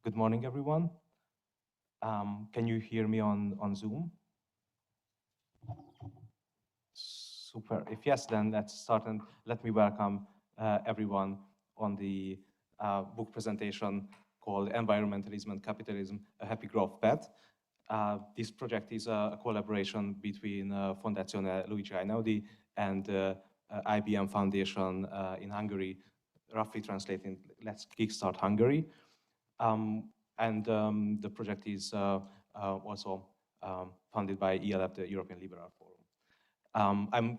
Good morning, everyone. Can you hear me on Zoom? Super. If yes, then let's start, and let me welcome everyone on the book presentation called Environmentalism and Capitalism, a Happy Growth Path. This project is a collaboration between Fondazione Luigi Einaudi and IBM Foundation in Hungary, roughly translating, Let's Kickstart Hungary. The project is also funded by ELF, the European Liberal Forum.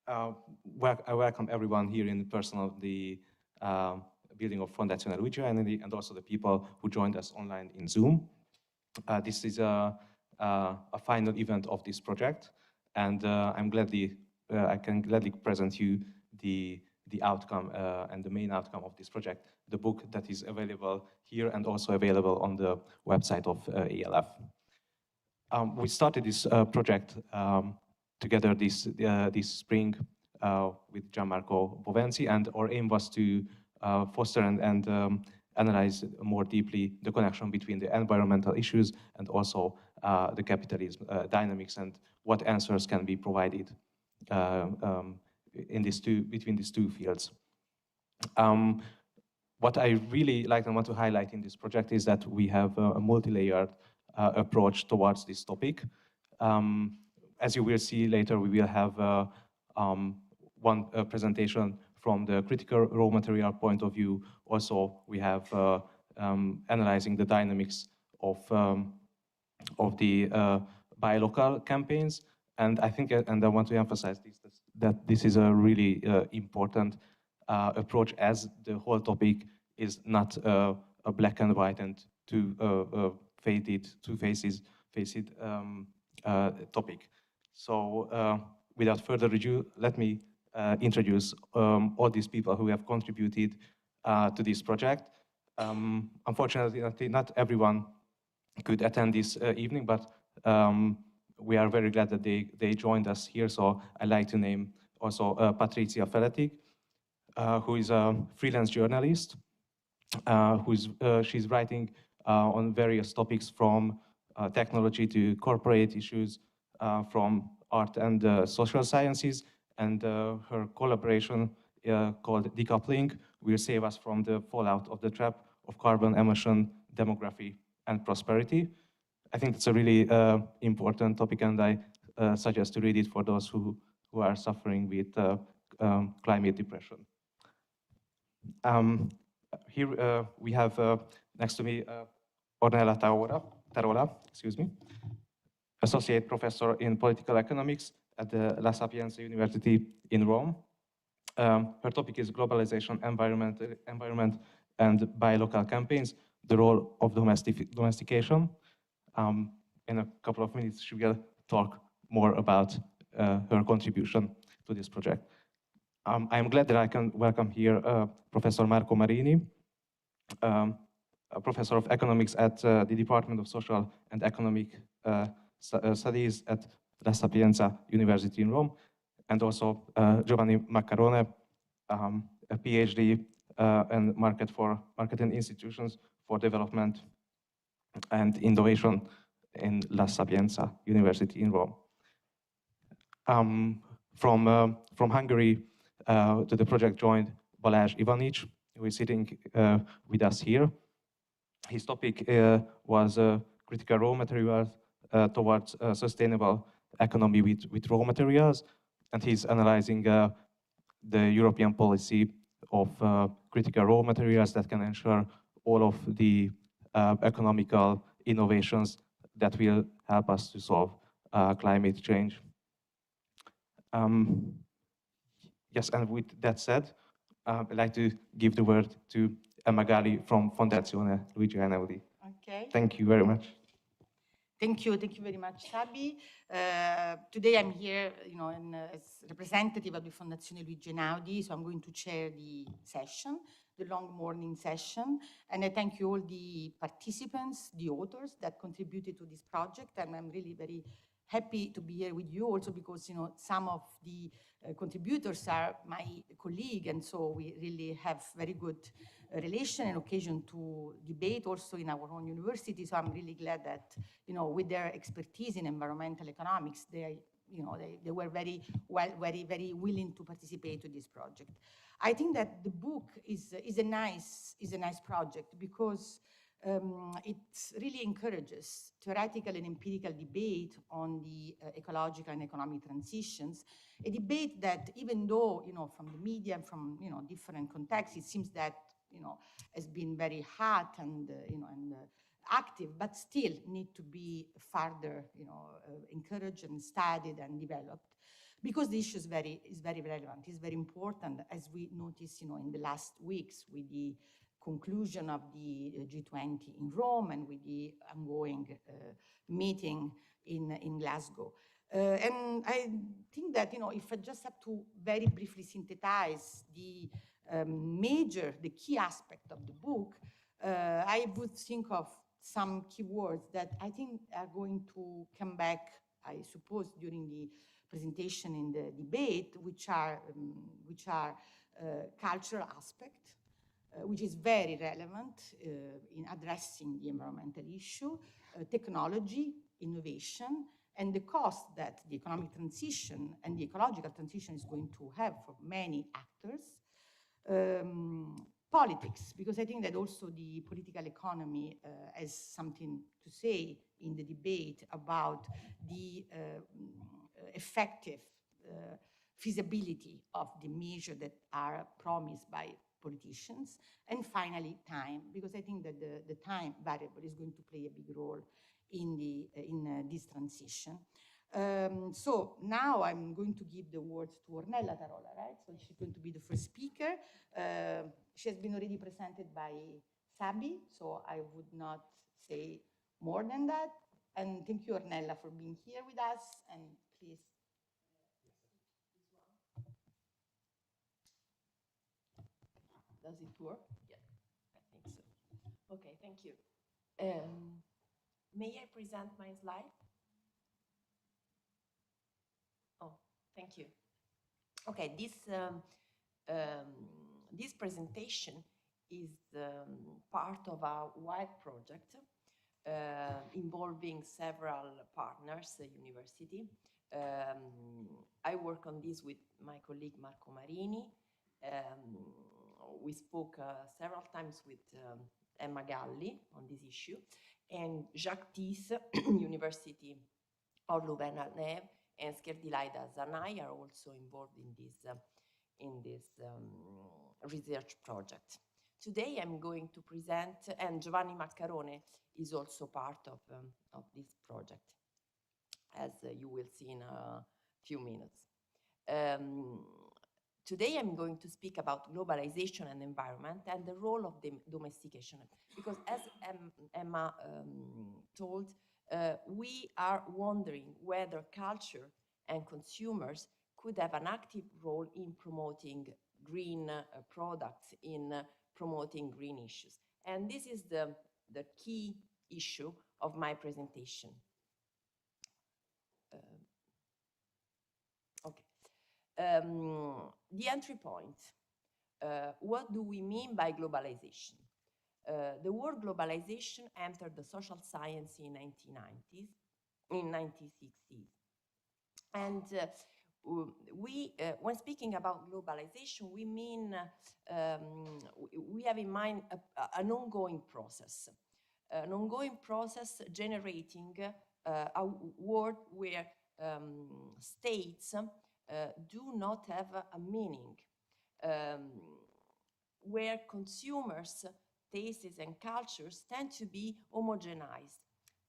I welcome everyone here in person of the building of Fondazione Luigi Einaudi, and also the people who joined us online in Zoom. This is a final event of this project, and I can gladly present you the outcome and the main outcome of this project, the book that is available here and also available on the website of ELF. We started this project together this spring with Gianmarco Bovenzi, and our aim was to foster and analyze more deeply the connection between the environmental issues and also the capitalism dynamics, and what answers can be provided between these two fields. What I really like and want to highlight in this project is that we have a multi-layered approach towards this topic. As you will see later, we will have one presentation from the critical raw material point of view. Also, we have analyzing the dynamics of the buy local campaigns. And I think, and I want to emphasize this, that this is a really important approach, as the whole topic is not a black and white and two faced topic. So without further ado, let me introduce all these people who have contributed to this project. Unfortunately, not everyone could attend this evening, but we are very glad that they joined us here. So I'd like to name also Patricia Feletig, who is a freelance journalist, she's writing on various topics from technology to corporate issues, from art and social sciences, and her collaboration called Decoupling will save us from the fallout of the trap of carbon emission, demography, and prosperity. I think it's a really important topic, and I suggest to read it for those who are suffering with climate depression. Here we have next to me Ornella Tarola, excuse me, Associate Professor in Political Economics at the La Sapienza University in Rome. Her topic is Globalization, Environment, and Buy Local Campaigns, the role of domestication. In a couple of minutes, she will talk more about her contribution to this project. I am glad that I can welcome here Professor Marco Marini, a professor of economics at the Department of Social and Economic Studies at La Sapienza University in Rome, and also Giovanni Maccarone, a PhD in marketing institutions for development and innovation in La Sapienza University in Rome. From Hungary to the project joined Balázs Ivanic, who is sitting with us here. His topic was critical raw materials towards a sustainable economy with raw materials, and he's analyzing the European policy of critical raw materials that can ensure all of the economical innovations that will help us to solve climate change. Yes, and with that said, I'd like to give the word to Emma Gali from Fondazione Luigi Einaudi. Okay. Thank you very much. Thank you very much, Sabi. Today I'm here, as representative of the Fondazione Luigi Einaudi, so I'm going to chair the session, the long morning session, and I thank you all the participants, the authors that contributed to this project, and I'm really very happy to be here with you also because, you know, some of the contributors are my colleague, and so we really have very good relation and occasion to debate also in our own university. So I'm really glad that, you know, with their expertise in environmental economics, they were very willing to participate to this project. I think that the book is a nice project because it really encourages theoretical and empirical debate on the ecological and economic transitions, a debate that, even though, you know, from the media and from, you know, different contexts, it seems that, you know, has been very hot and, active, but still need to be further, you know, encouraged and studied and developed, because the issue is very relevant, is very important, as we noticed, you know, in the last weeks with the conclusion of the G20 in Rome and with the ongoing meeting in Glasgow. And I think that, you know, if I just have to very briefly synthesize the key aspect of the book, I would think of some keywords that I think are going to come back, I suppose, during the presentation in the debate, which are cultural aspect, which is very relevant in addressing the environmental issue, technology, innovation, and the cost that the economic transition and the ecological transition is going to have for many actors. Politics, because I think that also the political economy has something to say in the debate about the effective feasibility of the measures that are promised by politicians. And finally, time, because I think that the time variable is going to play a big role in this transition. So now I'm going to give the words to Ornella Tarola, right? So she's going to be the first speaker. She has been already presented by Sabi, so I would not say more than that. And thank you, Ornella, for being here with us. And please. Does it work? Yeah, I think so. Okay, thank you. May I present my slide? Oh, thank you. Okay, this presentation is part of a wide project involving several partners, university. I work on this with my colleague Marco Marini. We spoke several times with Emma Galli on this issue, and Jacques Tis, University of Louvain-la-Neuve, and Skerdilaida Zanai are also involved in this research project. Today I'm going to present, and Giovanni Maccarone is also part of this project, as you will see in a few minutes. Today I'm going to speak about globalization and environment and the role of domestication, because as Emma told, we are wondering whether culture and consumers could have an active role in promoting green products, in promoting green issues. And this is the key issue of my presentation. The entry point. What do we mean by globalization? The word globalization entered the social science in 1960s. And when speaking about globalization, we mean, we have in mind an ongoing process. An ongoing process generating a world where states do not have a meaning, where consumers' tastes and cultures tend to be homogenized,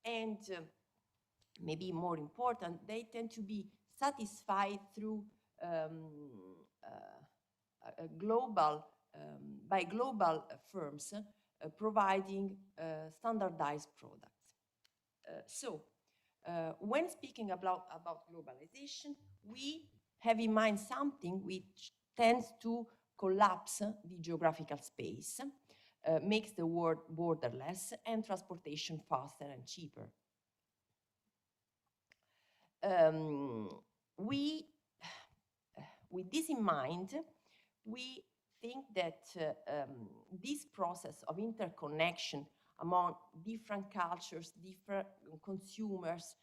and maybe more important, they tend to be satisfied through by global firms providing standardized products. When speaking about globalization, we have in mind something which tends to collapse the geographical space, makes the world borderless, and transportation faster and cheaper. We, with this in mind, we think that this process of interconnection among different cultures, different consumers,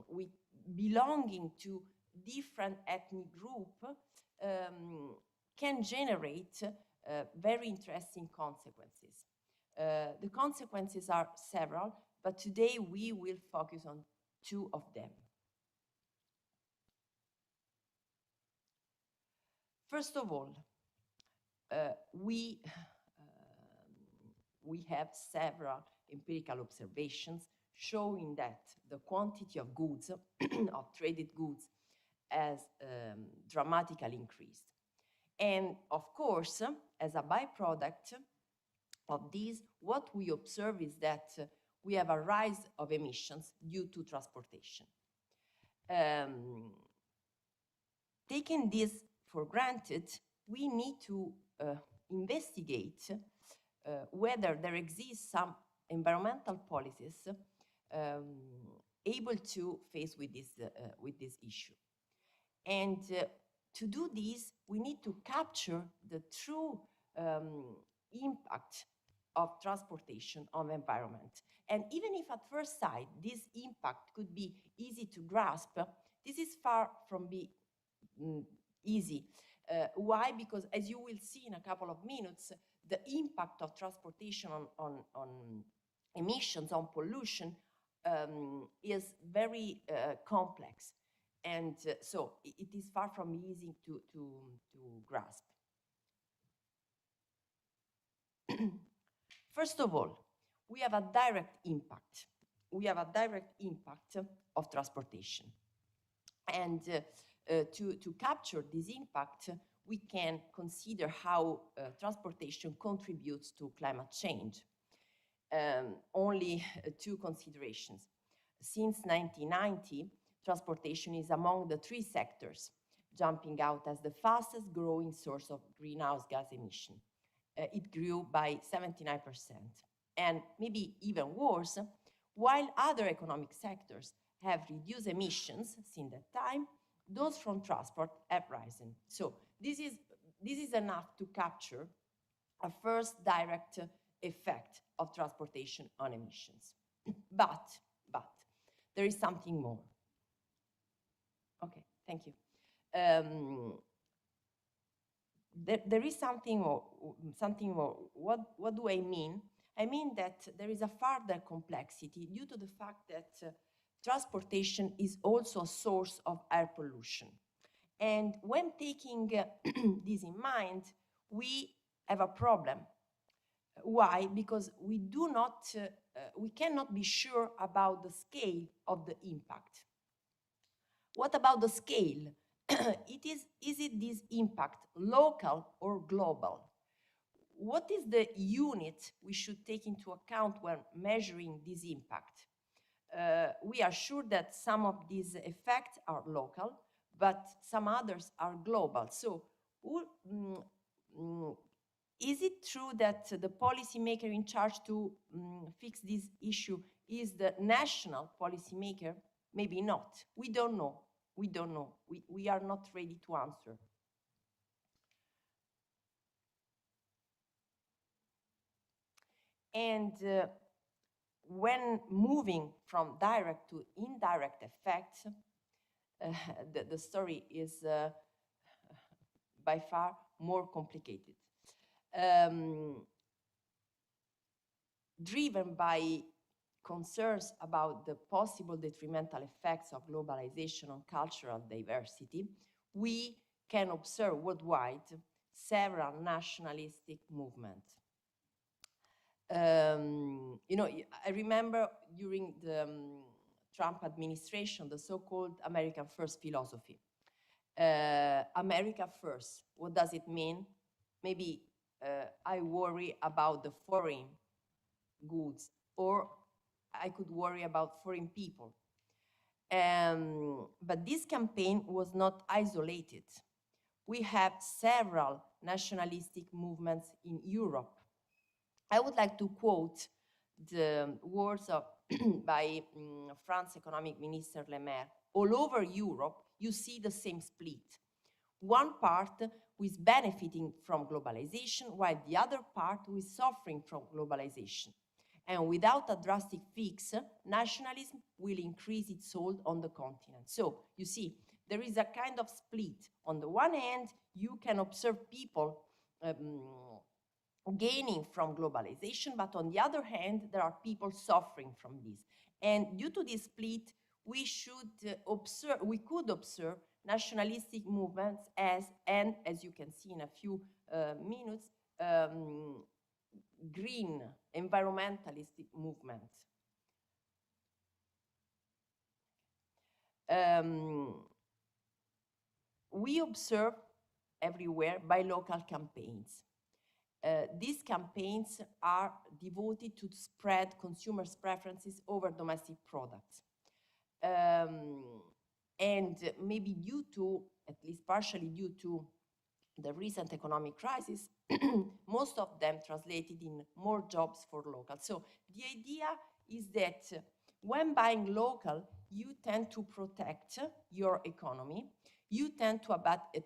with belonging to different ethnic group, can generate very interesting consequences. The consequences are several, but today we will focus on two of them. First of all, we have several empirical observations showing that the quantity of goods, of traded goods, has dramatically increased. And of course, as a byproduct of this, what we observe is that we have a rise of emissions due to transportation. Taking this for granted, we need to investigate whether there exists some environmental policies able to face with this issue. And to do this, we need to capture the true impact of transportation on the environment. And even if at first sight this impact could be easy to grasp, this is far from being easy. Why? Because as you will see in a couple of minutes, the impact of transportation on emissions, on pollution, is very complex. And so it is far from easy to grasp. First of all, we have a direct impact. We have a direct impact of transportation. And to capture this impact, we can consider how transportation contributes to climate change. Only two considerations. Since 1990, transportation is among the three sectors jumping out as the fastest growing source of greenhouse gas emission. It grew by 79%. And maybe even worse, while other economic sectors have reduced emissions since that time, those from transport have risen. So this is enough to capture a first direct effect of transportation on emissions. But there is something more. Okay, thank you. There is something more. What do I mean? I mean that there is a further complexity due to the fact that transportation is also a source of air pollution. And when taking this in mind, we have a problem. Why? Because we cannot be sure about the scale of the impact. What about the scale? Is it this impact local or global? What is the unit we should take into account when measuring this impact? We are sure that some of these effects are local, but some others are global. So is it true that the policymaker in charge to fix this issue is the national policymaker? Maybe not. We don't know. We don't know. We are not ready to answer. And when moving from direct to indirect effects, the story is by far more complicated. Driven by concerns about the possible detrimental effects of globalization on cultural diversity, we can observe worldwide several nationalistic movements. I remember during the Trump administration, the so-called American First philosophy. America first, what does it mean? Maybe I worry about the foreign goods, or I could worry about foreign people. But this campaign was not isolated. We have several nationalistic movements in Europe. I would like to quote the words of by France Economic Minister Le Maire, all over Europe, you see the same split. One part who is benefiting from globalization, while the other part who is suffering from globalization. And without a drastic fix, nationalism will increase its hold on the continent. So you see, there is a kind of split. On the one hand, you can observe people gaining from globalization, but on the other hand, there are people suffering from this. And due to this split, we could observe nationalistic movements as you can see in a few minutes, green environmentalistic movements. We observe everywhere by local campaigns. These campaigns are devoted to spread consumers' preferences over domestic products. And maybe due to, at least partially due to, the recent economic crisis, most of them translated in more jobs for locals. So the idea is that when buying local, you tend to protect your economy, you tend to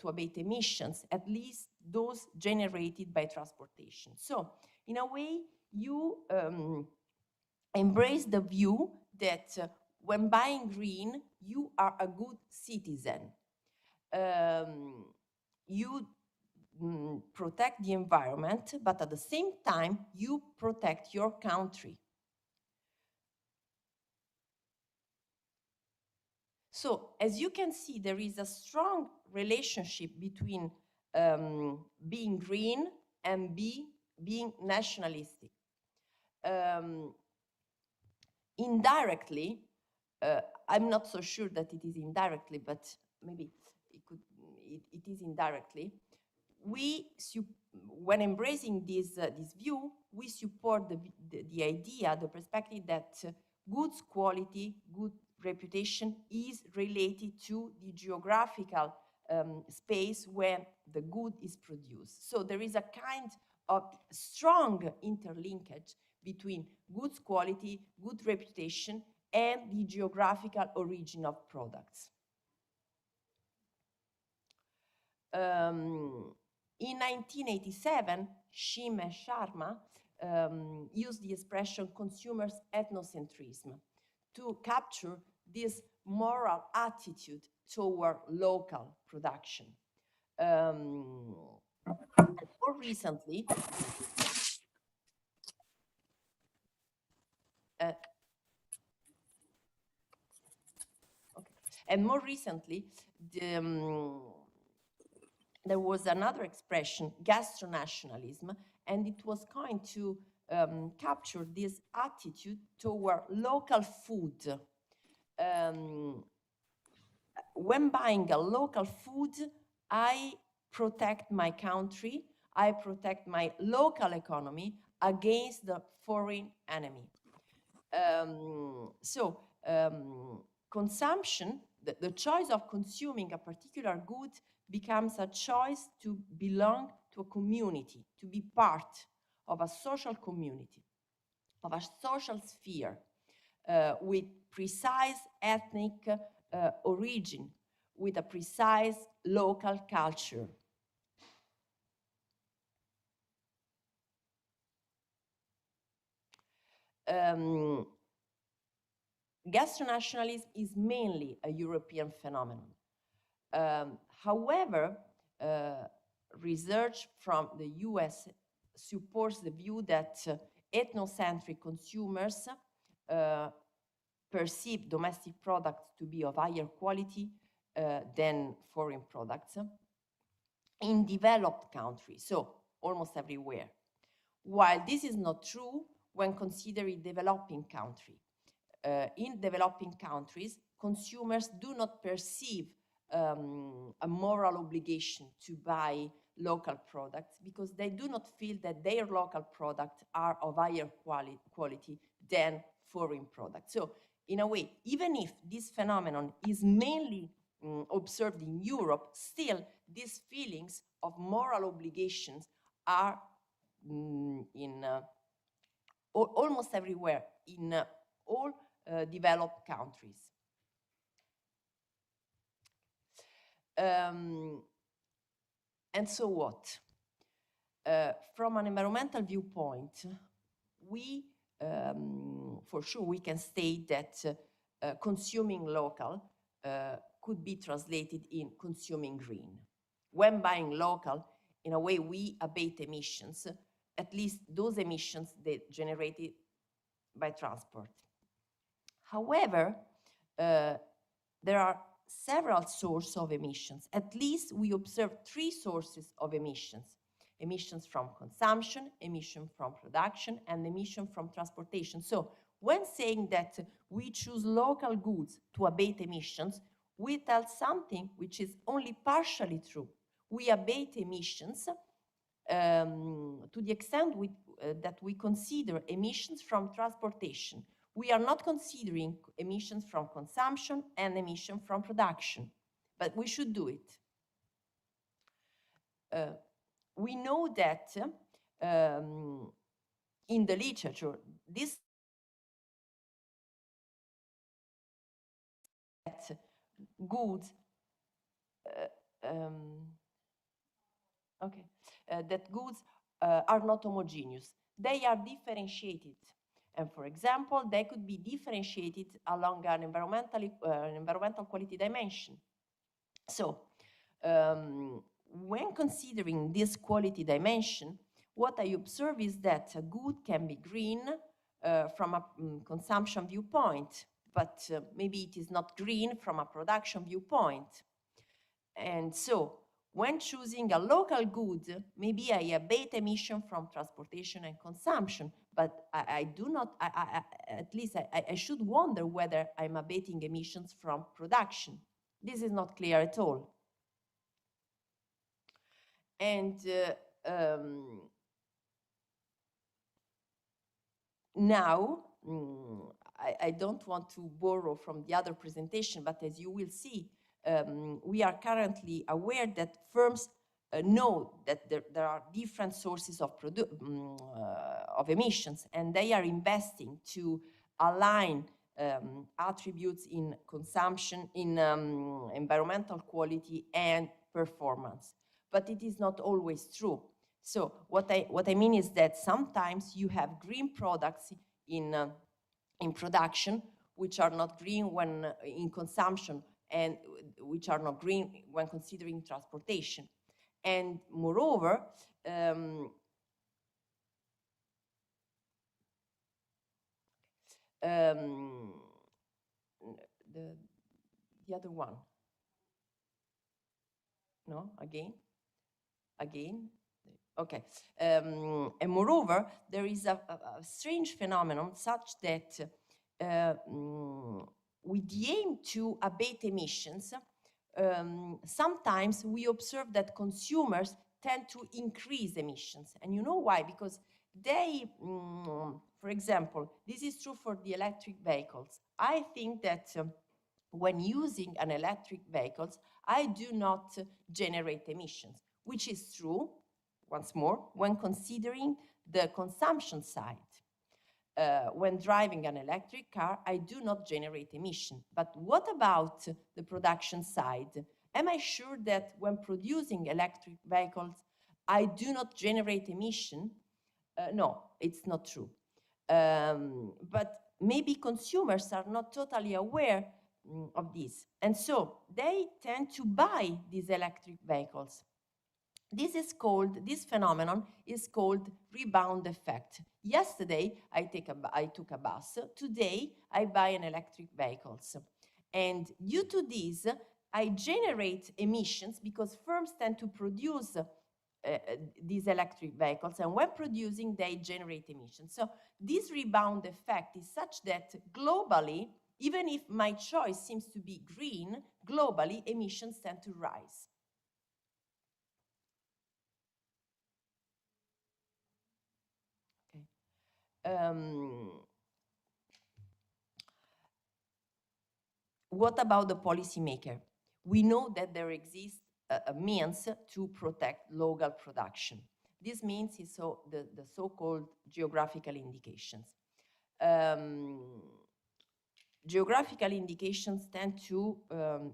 abate emissions, at least those generated by transportation. So in a way, you embrace the view that when buying green, you are a good citizen. You protect the environment, but at the same time, you protect your country. So, as you can see, there is a strong relationship between being green and being nationalistic. Indirectly, I'm not so sure that it is indirectly, but maybe it is indirectly. When embracing this view, we support the idea, the perspective that goods quality, good reputation is related to the geographical space where the good is produced. So there is a kind of strong interlinkage between goods quality, good reputation, and the geographical origin of products. In 1987, Shim and Sharma used the expression consumers' ethnocentrism to capture this moral attitude toward local production. More recently, there was another expression, gastronationalism, and it was coined to capture this attitude toward local food. When buying a local food, I protect my country, I protect my local economy against the foreign enemy. Consumption, the choice of consuming a particular good becomes a choice to belong to a community, to be part of a social community, of a social sphere with precise ethnic origin, with a precise local culture. Gastronationalism is mainly a European phenomenon. However, research from the US supports the view that ethnocentric consumers perceive domestic products to be of higher quality than foreign products in developed countries, so almost everywhere. While this is not true when considering developing countries. In developing countries, consumers do not perceive a moral obligation to buy local products because they do not feel that their local products are of higher quality than foreign products. So, in a way, even if this phenomenon is mainly observed in Europe, still these feelings of moral obligations are in almost everywhere, in all developed countries. And so what? From an environmental viewpoint, we, for sure, we can state that consuming local could be translated in consuming green. When buying local, in a way, we abate emissions, at least those emissions that generated by transport. However, there are several sources of emissions. At least we observe 3 sources of emissions: emissions from consumption, emission from production, and emission from transportation. So when saying that we choose local goods to abate emissions, we tell something which is only partially true. We abate emissions to the extent that we consider emissions from transportation. We are not considering emissions from consumption and emission from production, but we should do it. We know that in the literature, this goods that goods are not homogeneous. They are differentiated. And for example, they could be differentiated along an environmental quality dimension. So when considering this quality dimension, what I observe is that a good can be green from a consumption viewpoint, but maybe it is not green from a production viewpoint. And so when choosing a local good, maybe I abate emission from transportation and consumption, but I do not, at least I should wonder whether I'm abating emissions from production. This is not clear at all. And now, I don't want to borrow from the other presentation, but as you will see, we are currently aware that firms know that there are different sources of emissions, and they are investing to align attributes in consumption, in environmental quality and performance. But it is not always true. So what I mean is that sometimes you have green products in production which are not green when in consumption, and which are not green when considering transportation. And moreover, the other one. No, again. Okay. And moreover, there is a strange phenomenon such that with the aim to abate emissions, sometimes we observe that consumers tend to increase emissions. And you know why? Because they, for example, this is true for the electric vehicles. I think that when using an electric vehicles, I do not generate emissions, which is true, once more, when considering the consumption side. When driving an electric car, I do not generate emission. But what about the production side? Am I sure that when producing electric vehicles, I do not generate emission? No, it's not true. But maybe consumers are not totally aware of this. And so they tend to buy these electric vehicles. This phenomenon is called rebound effect. Yesterday, I took a bus. Today, I buy an electric vehicles. And due to this, I generate emissions because firms tend to produce these electric vehicles, and when producing, they generate emissions. So this rebound effect is such that globally, even if my choice seems to be green, globally, emissions tend to rise. What about the policymaker? We know that there exists a means to protect local production. This means is the so-called geographical indications. geographical indications tend to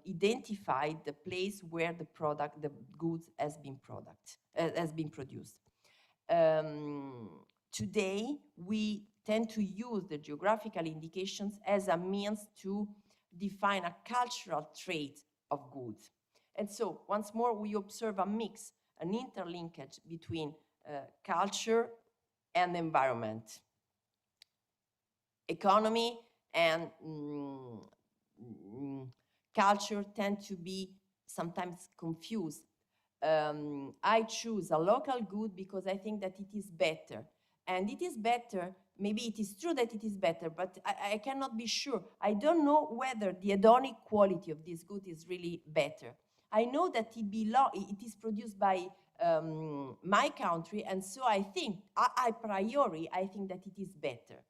identify the place where the goods has been produced. Today, we tend to use the geographical indications as a means to define a cultural trait of goods. And so, once more, we observe a mix, an interlinkage between culture and environment, economy and culture tend to be sometimes confused. I choose a local good because I think that it is better. And it is better, maybe it is true that it is better, but I cannot be sure. I don't know whether the hedonic quality of this good is really better. I know that it is produced by my country, and so I think, a priori, I think that it is better.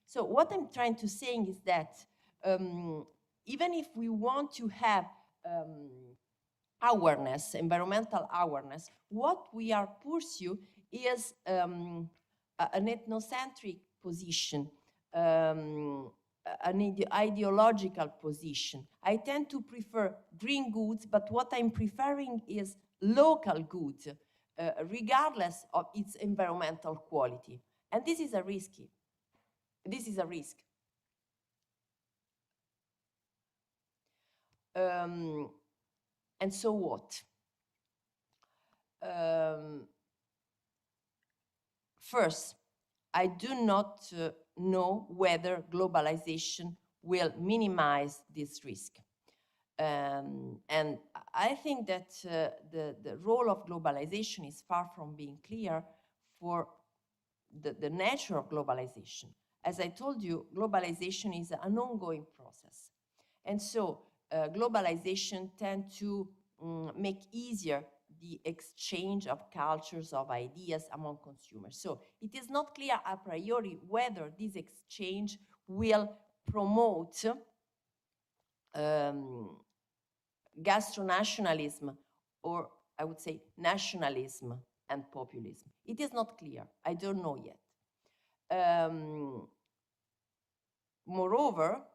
So what I'm trying to say is that even if we want to have awareness, environmental awareness, what we are pursuing is an ethnocentric position, an ideological position. I tend to prefer green goods, but what I'm preferring is local goods, regardless of its environmental quality. And this is a risk. This is a risk. And so what? First, I do not know whether globalization will minimize this risk. And I think that the role of globalization is far from being clear for the nature of globalization. As I told you, globalization is an ongoing process. And so globalization tends to make easier the exchange of cultures, of ideas among consumers. So it is not clear a priori whether this exchange will promote gastronationalism, or I would say nationalism and populism. It is not clear. I don't know yet. Moreover,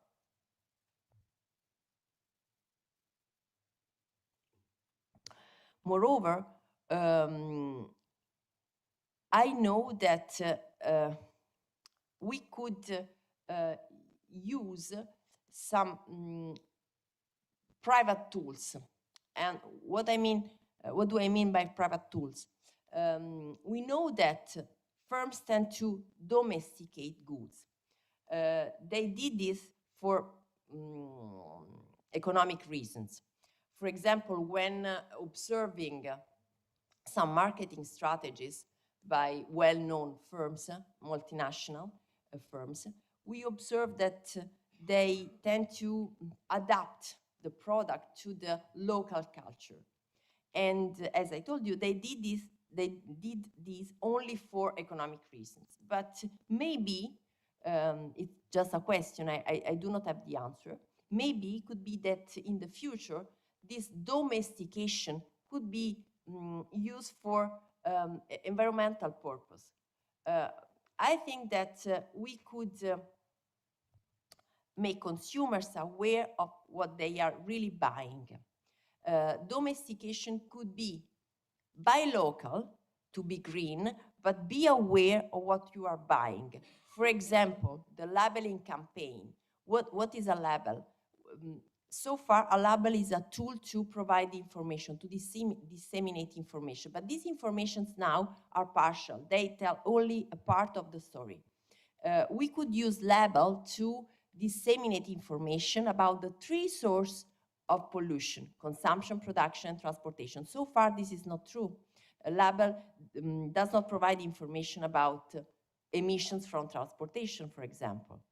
I know that we could use some private tools. And what do I mean by private tools? We know that firms tend to domesticate goods. They did this for economic reasons. For example, when observing some marketing strategies by well-known firms, multinational firms, we observe that they tend to adapt the product to the local culture. And as I told you, they did this only for economic reasons. But maybe, it's just a question, I do not have the answer. Maybe it could be that in the future, this domestication could be used for environmental purpose. I think that we could make consumers aware of what they are really buying. Domestication could be buy local to be green, but be aware of what you are buying. For example, the labeling campaign. What is a label? So far, a label is a tool to provide information, to disseminate information. But these informations now are partial. They tell only a part of the story. We could use label to disseminate information about the three sources of pollution: consumption, production, and transportation. So far, this is not true. A label does not provide information about emissions from transportation, for example.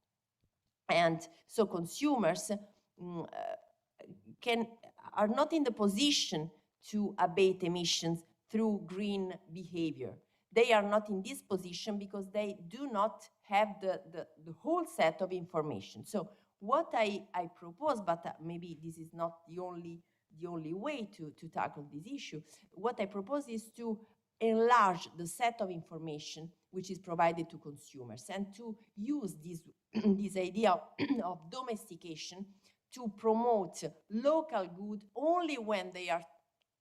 And so consumers are not in the position to abate emissions through green behavior. They are not in this position because they do not have the whole set of information. So what I propose, but maybe this is not the only way to tackle this issue, what I propose is to enlarge the set of information which is provided to consumers, and to use this, this idea of domestication to promote local good only when they are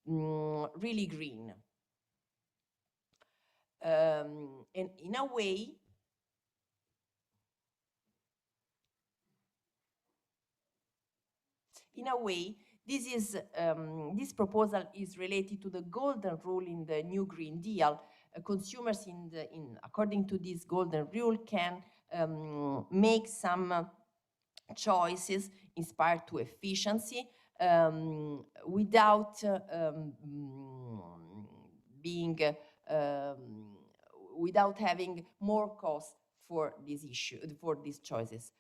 really green. And in a way, this proposal is related to the golden rule in the new Green Deal. Consumers according to this golden rule can make some choices inspired to efficiency without without having more cost for this issue, for these choices.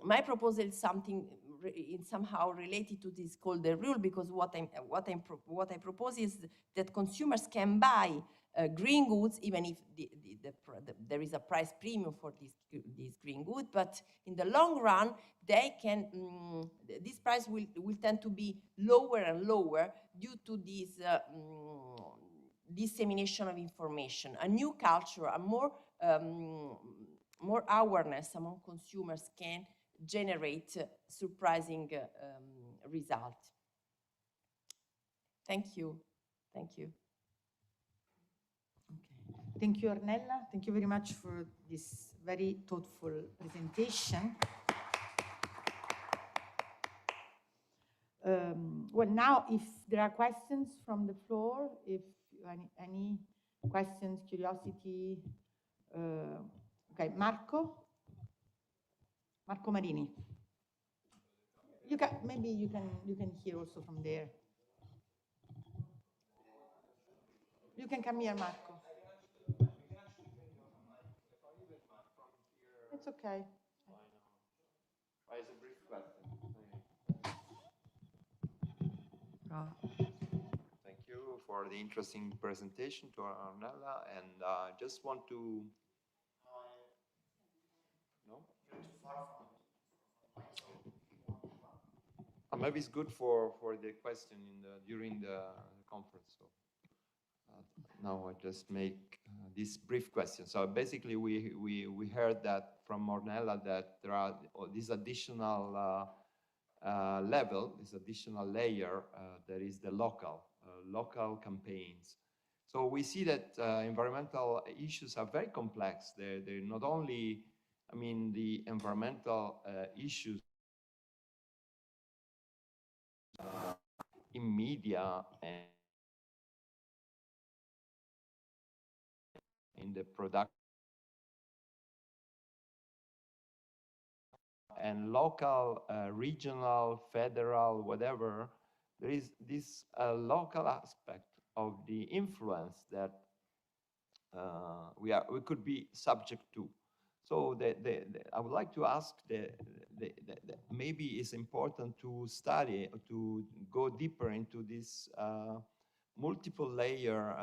My proposal is somehow related to this golden rule, because what I propose is that consumers can buy green goods even if there is a price premium for this green good, but in the long run they can this price will tend to be lower and lower due to this dissemination of information, a new culture, a more awareness among consumers can generate surprising results. Thank you. Thank you. Okay. Thank you, Ornella. Thank you very much for this very thoughtful presentation. Well, now, if there are questions from the floor, if any questions, curiosity. Okay, Marco Marini. Maybe you can hear also from there. You can come here, Marco. It's okay. It's a brief question. Thank you for the interesting presentation to Ornella, and just want to. No? You're too far from it. Maybe it's good for the question during the conference. So now I just make this brief question. So basically, we heard that from Ornella that there are this additional level, this additional layer, that is the local campaigns. So we see that environmental issues are very complex. They're not only, I mean, the environmental issues in media and in the production and local, regional, federal, whatever. There is this local aspect of the influence that we could be subject to. So I would like to ask maybe it's important to study, to go deeper into this multiple layer,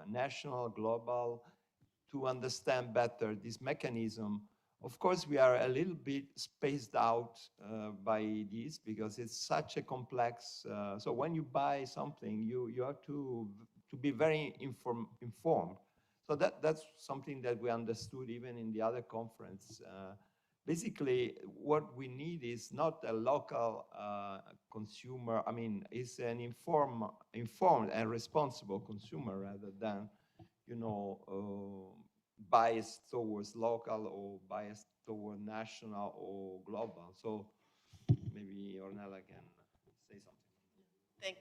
national, global, to understand better this mechanism. Of course, we are a little bit spaced out by this because it's such a complex. So when you buy something, you have to be very informed. So that's something that we understood even in the other conference. Basically, what we need is not a local consumer. I mean, it's an informed and responsible consumer rather than, you know, biased towards local or biased toward national or global. So maybe Ornella can say something.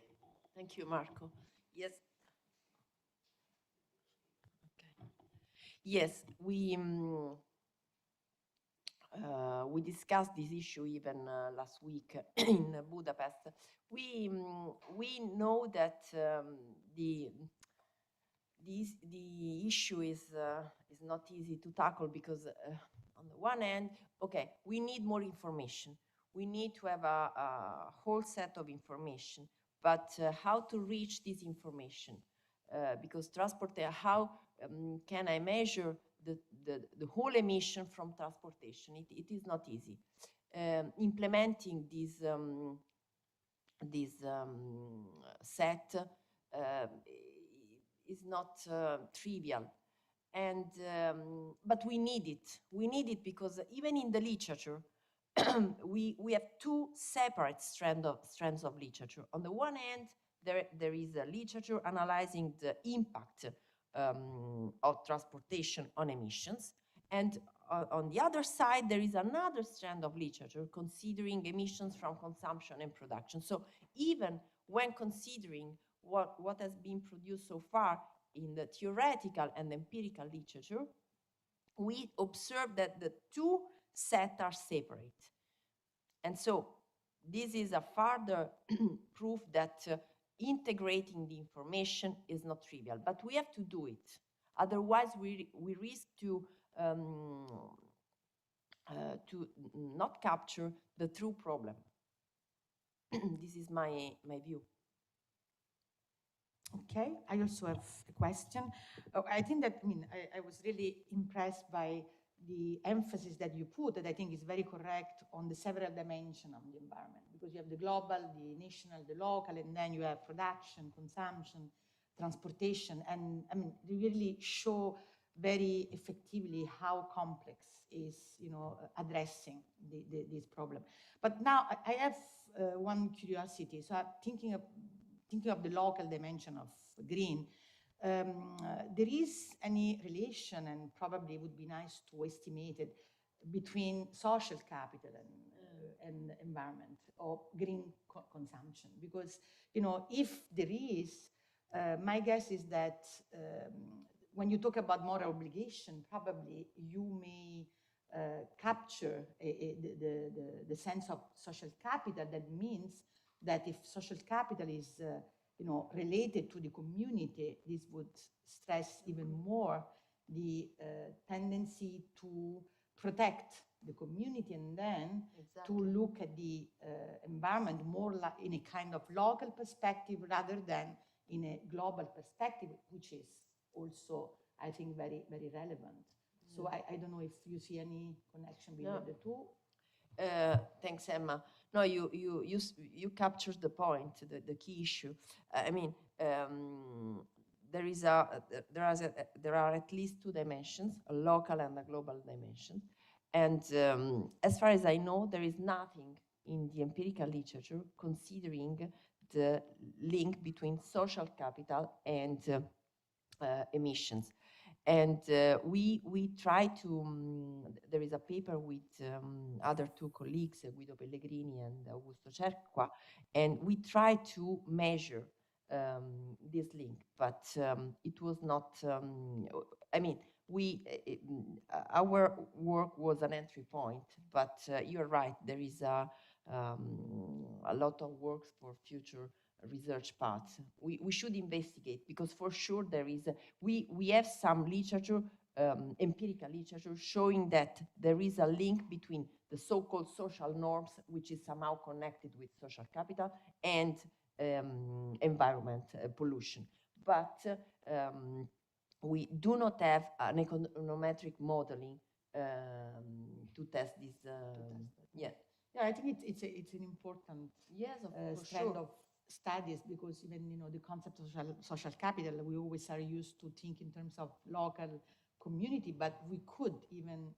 Thank you, Marco. Yes. Okay. Yes, we discussed this issue even last week in Budapest. We know that the issue is not easy to tackle because on the one hand, okay, we need more information. We need to have a whole set of information, but how to reach this information? Because how can I measure the whole emission from transportation? It is not easy. Implementing this set is not trivial. And but we need it. We need it because even in the literature, we have two separate strands of literature. On the one hand, there is a literature analyzing the impact of transportation on emissions, and on the other side, there is another strand of literature considering emissions from consumption and production. So even when considering what has been produced so far in the theoretical and empirical literature, we observe that the two sets are separate. And so this is a further proof that integrating the information is not trivial, but we have to do it. Otherwise, we risk to not capture the true problem. This is my view. Okay, I also have a question. I think that, I was really impressed by the emphasis that you put, that I think is very correct, on the several dimensions of the environment, because you have the global, the national, the local, and then you have production, consumption, transportation, and they really show very effectively how complex is, addressing this problem. But now I have one curiosity. So I'm thinking of the local dimension of green. There is any relation, and probably would be nice to estimate it, between social capital and environment or green consumption? Because, if there is, my guess is that when you talk about moral obligation, probably you may capture the sense of social capital. That means that if social capital is related to the community, this would stress even more the tendency to protect the community, and then to look at the environment more like in a kind of local perspective rather than in a global perspective, which is also, I think, very, very relevant. So I don't know if you see any connection between the two. Thanks, Emma. No, you captured the point, the key issue. There are at least two dimensions, a local and a global dimension. And as far as I know, there is nothing in the empirical literature considering the link between social capital and emissions. And we try to, there is a paper with other two colleagues, Guido Pellegrini and Augusto Cerqua, and we try to measure this link, but it was not, our work was an entry point, but you're right, there is a lot of work for future research paths. We should investigate, because for sure there is, we have some literature, empirical literature, showing that there is a link between the so-called social norms, which is somehow connected with social capital, and environment pollution. But we do not have an econometric modeling to test this. Yeah, I think it's an important strand of studies, because even the concept of social capital, we always are used to think in terms of local community, but we could even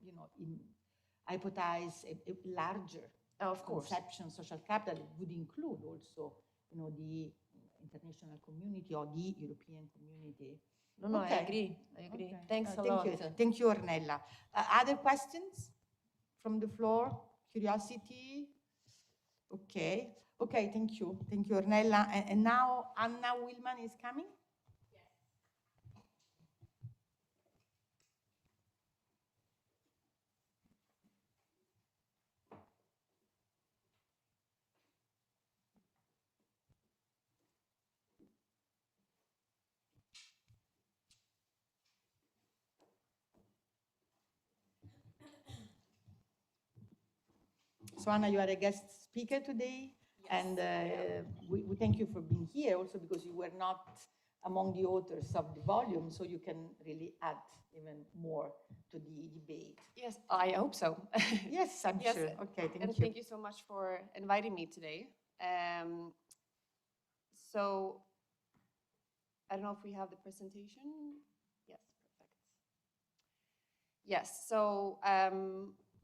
hypothesize a larger conception. Social capital would include also the international community or the European community. No, I agree. Okay. Thanks a lot. Thank you, Ornella. Other questions from the floor? Curiosity? Okay, thank you, Ornella. And now Anna Willman is coming. So Anna, you are a guest speaker today. Yes. And we thank you for being here, also because you were not among the authors of the volume, so you can really add even more to the debate. Yes, I hope so. Yes, I'm sure. Okay, thank you. Thank you so much for inviting me today. So I don't know if we have the presentation. Yes, perfect. Yes, so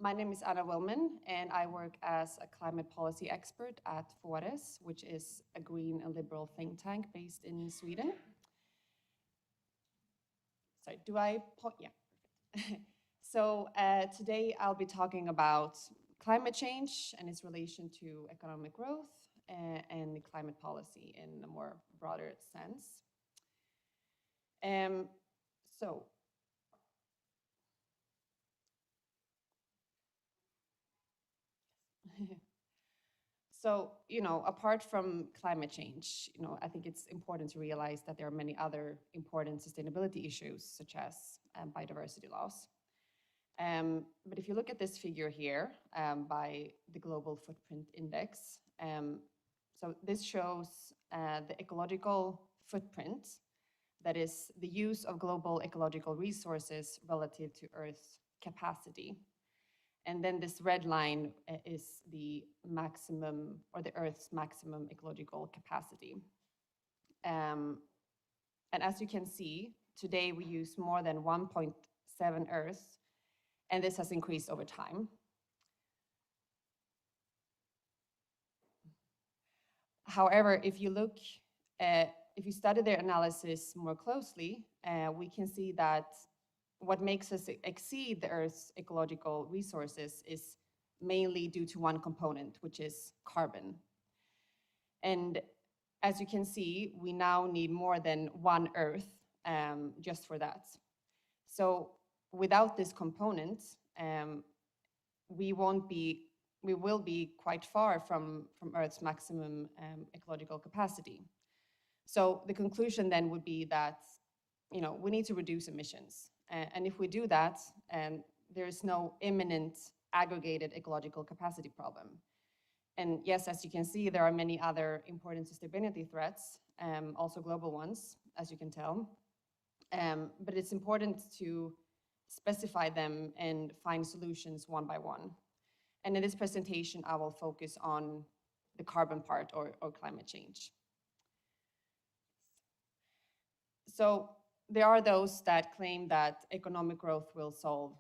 my name is Anna Willman, and I work as a climate policy expert at Fores, which is a green and liberal think tank based in Sweden. Sorry, do I point? Yeah, perfect. So today I'll be talking about climate change and its relation to economic growth and climate policy in a more broader sense. So So, apart from climate change, I think it's important to realize that there are many other important sustainability issues, such as biodiversity loss. But if you look at this figure here by the Global Footprint Index, so this shows the ecological footprint, that is the use of global ecological resources relative to Earth's capacity. And then this red line is the maximum, or the Earth's maximum ecological capacity. And as you can see, today we use more than 1.7 Earths, and this has increased over time. However, if you look, if you study their analysis more closely, we can see that what makes us exceed the Earth's ecological resources is mainly due to one component, which is carbon. And as you can see, we now need more than one Earth just for that. So without this component, we will be quite far from Earth's maximum ecological capacity. So the conclusion then would be that we need to reduce emissions. And if we do that, there is no imminent aggregated ecological capacity problem. And yes, as you can see, there are many other important sustainability threats, also global ones, as you can tell. But it's important to specify them and find solutions one by one. And in this presentation, I will focus on the carbon part or climate change. So there are those that claim that economic growth will solve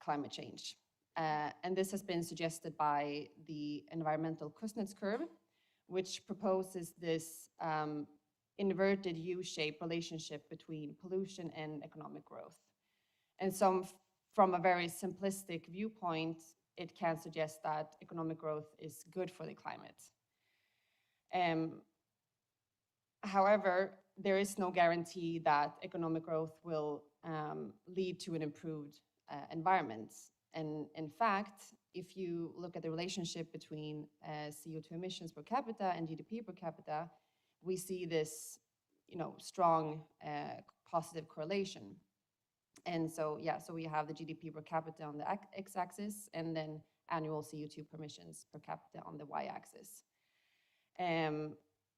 climate change. And this has been suggested by the environmental Kuznets curve, which proposes this inverted U-shaped relationship between pollution and economic growth. And from a very simplistic viewpoint, it can suggest that economic growth is good for the climate. However, there is no guarantee that economic growth will lead to an improved environment. And in fact, if you look at the relationship between CO2 emissions per capita and GDP per capita, we see this, strong positive correlation. And so, so we have the GDP per capita on the x-axis, and then annual CO2 emissions per capita on the y-axis.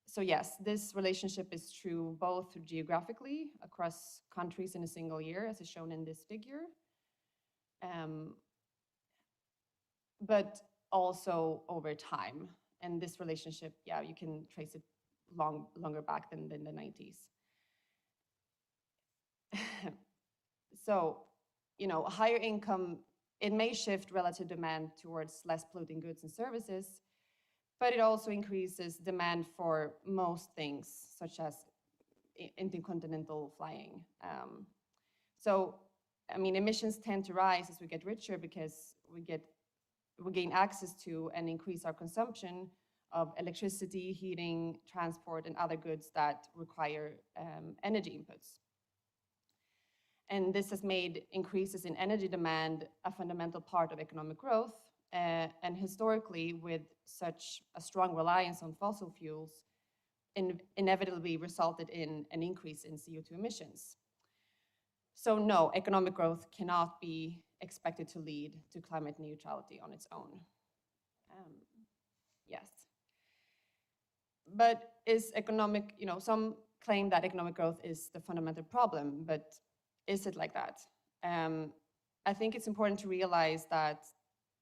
So yes, this relationship is true both geographically across countries in a single year, as is shown in this figure, but also over time. And this relationship, you can trace it longer back than the 90s. So, higher income, it may shift relative demand towards less polluting goods and services, but it also increases demand for most things, such as intercontinental flying. So, emissions tend to rise as we get richer because we gain access to and increase our consumption of electricity, heating, transport, and other goods that require energy inputs. And this has made increases in energy demand a fundamental part of economic growth. And historically, with such a strong reliance on fossil fuels, inevitably resulted in an increase in CO2 emissions. So no, economic growth cannot be expected to lead to climate neutrality on its own. Yes. But is economic, some claim that economic growth is the fundamental problem, but is it like that? I think it's important to realize that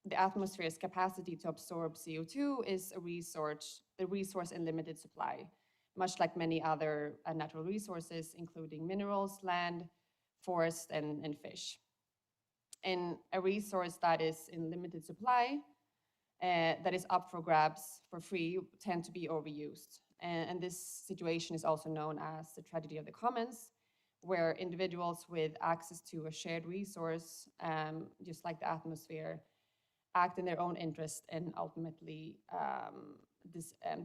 the atmosphere's capacity to absorb CO2 is the resource in limited supply, much like many other natural resources, including minerals, land, forest, and fish. And a resource that is in limited supply, that is up for grabs for free, tend to be overused. And this situation is also known as the tragedy of the commons, where individuals with access to a shared resource, just like the atmosphere, act in their own interest and ultimately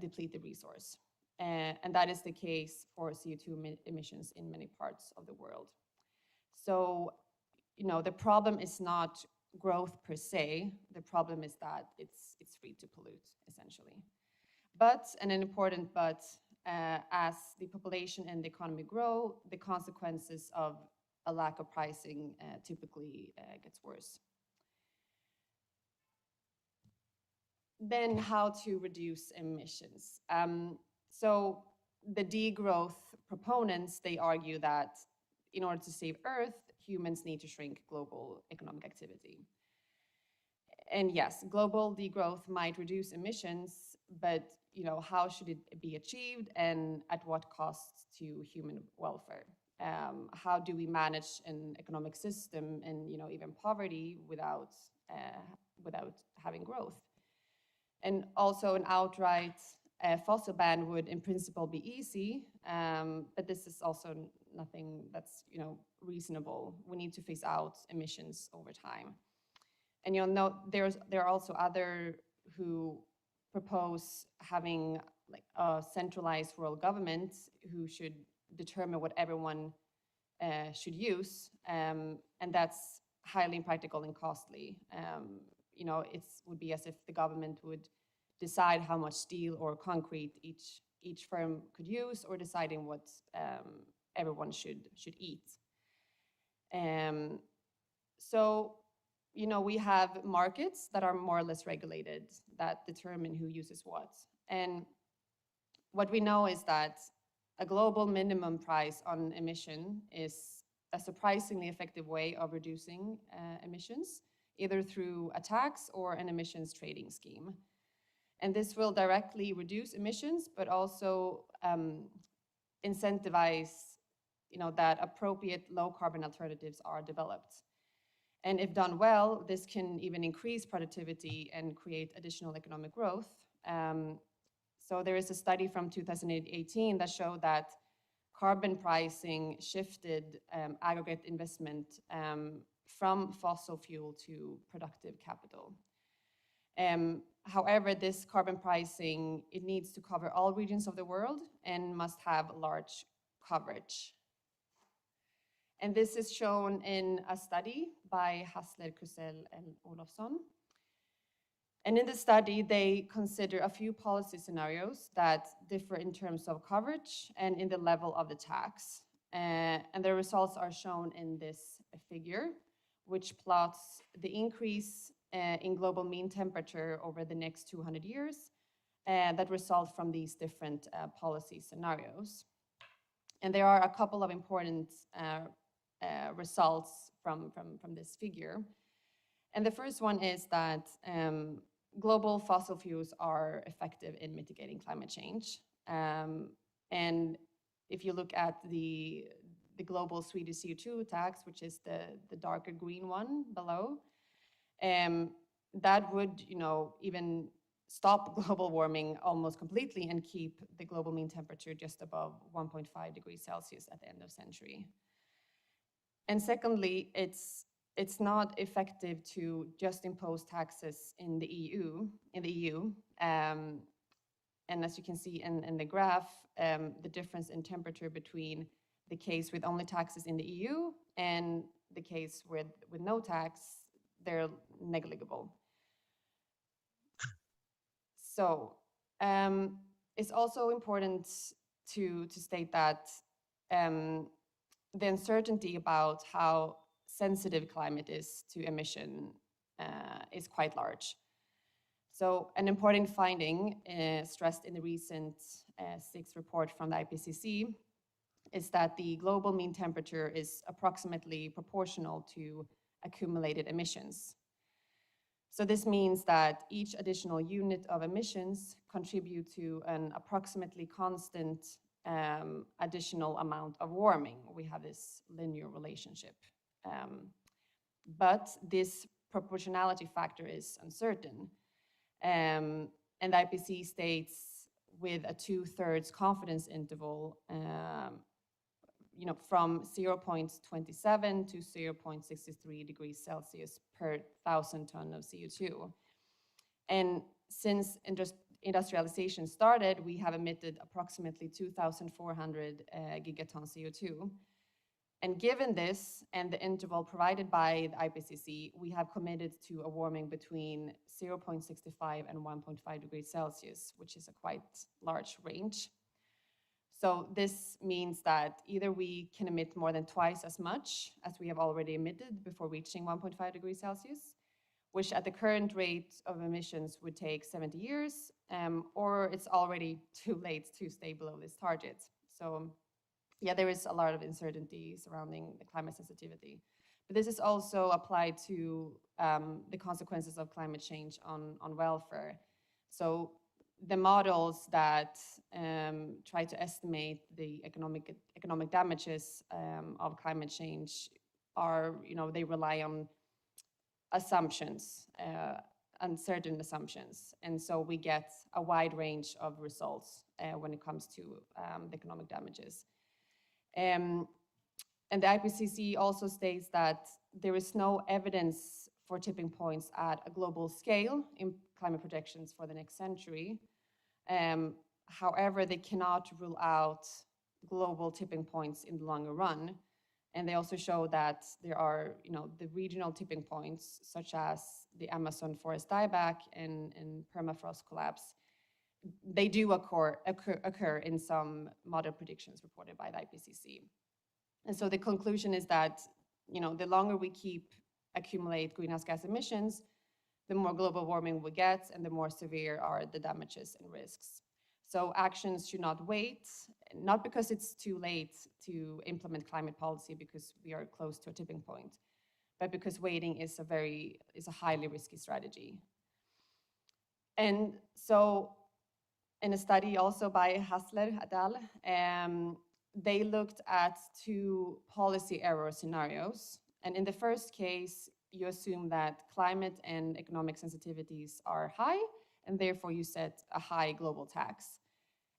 deplete the resource. And that is the case for CO2 emissions in many parts of the world. So, the problem is not growth per se. The problem is that it's free to pollute, essentially. But, and an important but, as the population and the economy grow, the consequences of a lack of pricing typically gets worse. Then how to reduce emissions. So the degrowth proponents, they argue that in order to save Earth, humans need to shrink global economic activity. And yes, global degrowth might reduce emissions, but how should it be achieved and at what cost to human welfare? How do we manage an economic system and even poverty without having growth? And also an outright fossil ban would in principle be easy, but this is also nothing that's reasonable. We need to phase out emissions over time. And you'll note there are also other who propose having like a centralized rural government who should determine what everyone should use, and that's highly impractical and costly. It would be as if the government would decide how much steel or concrete each firm could use, or deciding what everyone should eat. So we have markets that are more or less regulated that determine who uses what. And what we know is that a global minimum price on emission is a surprisingly effective way of reducing emissions, either through a tax or an emissions trading scheme. And this will directly reduce emissions, but also incentivize that appropriate low carbon alternatives are developed. And if done well, this can even increase productivity and create additional economic growth. So there is a study from 2018 that showed that carbon pricing shifted aggregate investment from fossil fuel to productive capital. However, this carbon pricing, it needs to cover all regions of the world and must have large coverage. And this is shown in a study by Hassler, Krusell, and Olofsson. And in the study, they consider a few policy scenarios that differ in terms of coverage and in the level of the tax. And the results are shown in this figure, which plots the increase in global mean temperature over the next 200 years that result from these different policy scenarios. And there are a couple of important results from this figure. And the first one is that global fossil fuels are effective in mitigating climate change. And if you look at the global Swedish CO2 tax, which is the darker green one below, that would even stop global warming almost completely and keep the global mean temperature just above 1.5 degrees Celsius at the end of century. And secondly, it's not effective to just impose taxes in the EU. And as you can see in the graph, the difference in temperature between the case with only taxes in the EU and the case with no tax, they're negligible. So it's also important to state that the uncertainty about how sensitive climate is to emission is quite large. So an important finding stressed in the recent 6th report from the IPCC is that the global mean temperature is approximately proportional to accumulated emissions. So this means that each additional unit of emissions contribute to an approximately constant additional amount of warming. We have this linear relationship. But this proportionality factor is uncertain. And the IPCC states with a 2/3 confidence interval, from 0.27 to 0.63 degrees Celsius per 1,000 ton of CO2. And since industrialization started, we have emitted approximately 2,400 gigatons CO2. And given this and the interval provided by the IPCC, we have committed to a warming between 0.65 and 1.5 degrees Celsius, which is a quite large range. So this means that either we can emit more than twice as much as we have already emitted before reaching 1.5 degrees Celsius, which at the current rate of emissions would take 70 years, or it's already too late to stay below this target. So yeah, there is a lot of uncertainty surrounding the climate sensitivity. But this is also applied to the consequences of climate change on welfare. So the models that try to estimate the economic damages of climate change are, they rely on assumptions, uncertain assumptions. And so we get a wide range of results when it comes to the economic damages. And the IPCC also states that there is no evidence for tipping points at a global scale in climate projections for the next century. However, they cannot rule out global tipping points in the longer run. And they also show that there are, the regional tipping points, such as the Amazon forest dieback and permafrost collapse. They do occur in some model predictions reported by the IPCC. And so the conclusion is that, the longer we accumulate greenhouse gas emissions, the more global warming we get and the more severe are the damages and risks. So actions should not wait, not because it's too late to implement climate policy because we are close to a tipping point, but because waiting is a highly risky strategy. And so in a study also by Hassler et al., they looked at two policy error scenarios. And in the first case, you assume that climate and economic sensitivities are high, and therefore you set a high global tax.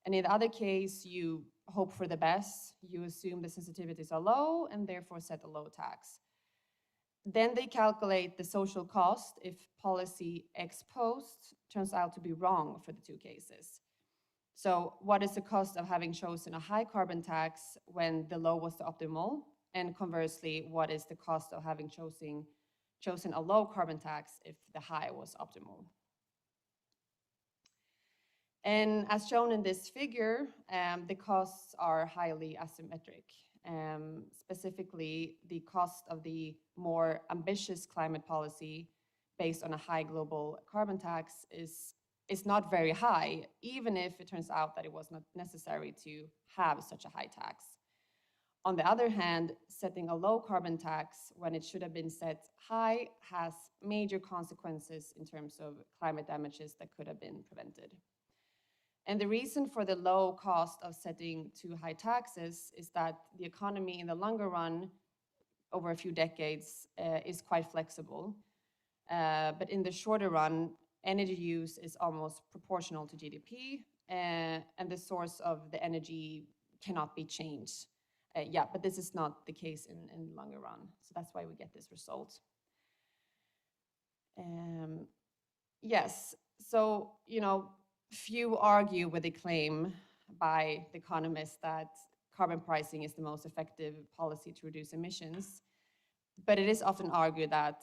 And in the other case, you hope for the best, you assume the sensitivities are low, and therefore set a low tax. Then they calculate the social cost if policy ex post turns out to be wrong for the two cases. So what is the cost of having chosen a high carbon tax when the low was the optimal? And conversely, what is the cost of having chosen a low carbon tax if the high was optimal? And as shown in this figure, the costs are highly asymmetric. Specifically, the cost of the more ambitious climate policy based on a high global carbon tax is not very high, even if it turns out that it was not necessary to have such a high tax. On the other hand, setting a low carbon tax when it should have been set high has major consequences in terms of climate damages that could have been prevented. And the reason for the low cost of setting too high taxes is that the economy in the longer run, over a few decades, is quite flexible. But in the shorter run, energy use is almost proportional to GDP, and the source of the energy cannot be changed. But this is not the case in the longer run. So that's why we get this result. Yes, so, few argue with the claim by the economists that carbon pricing is the most effective policy to reduce emissions. But it is often argued that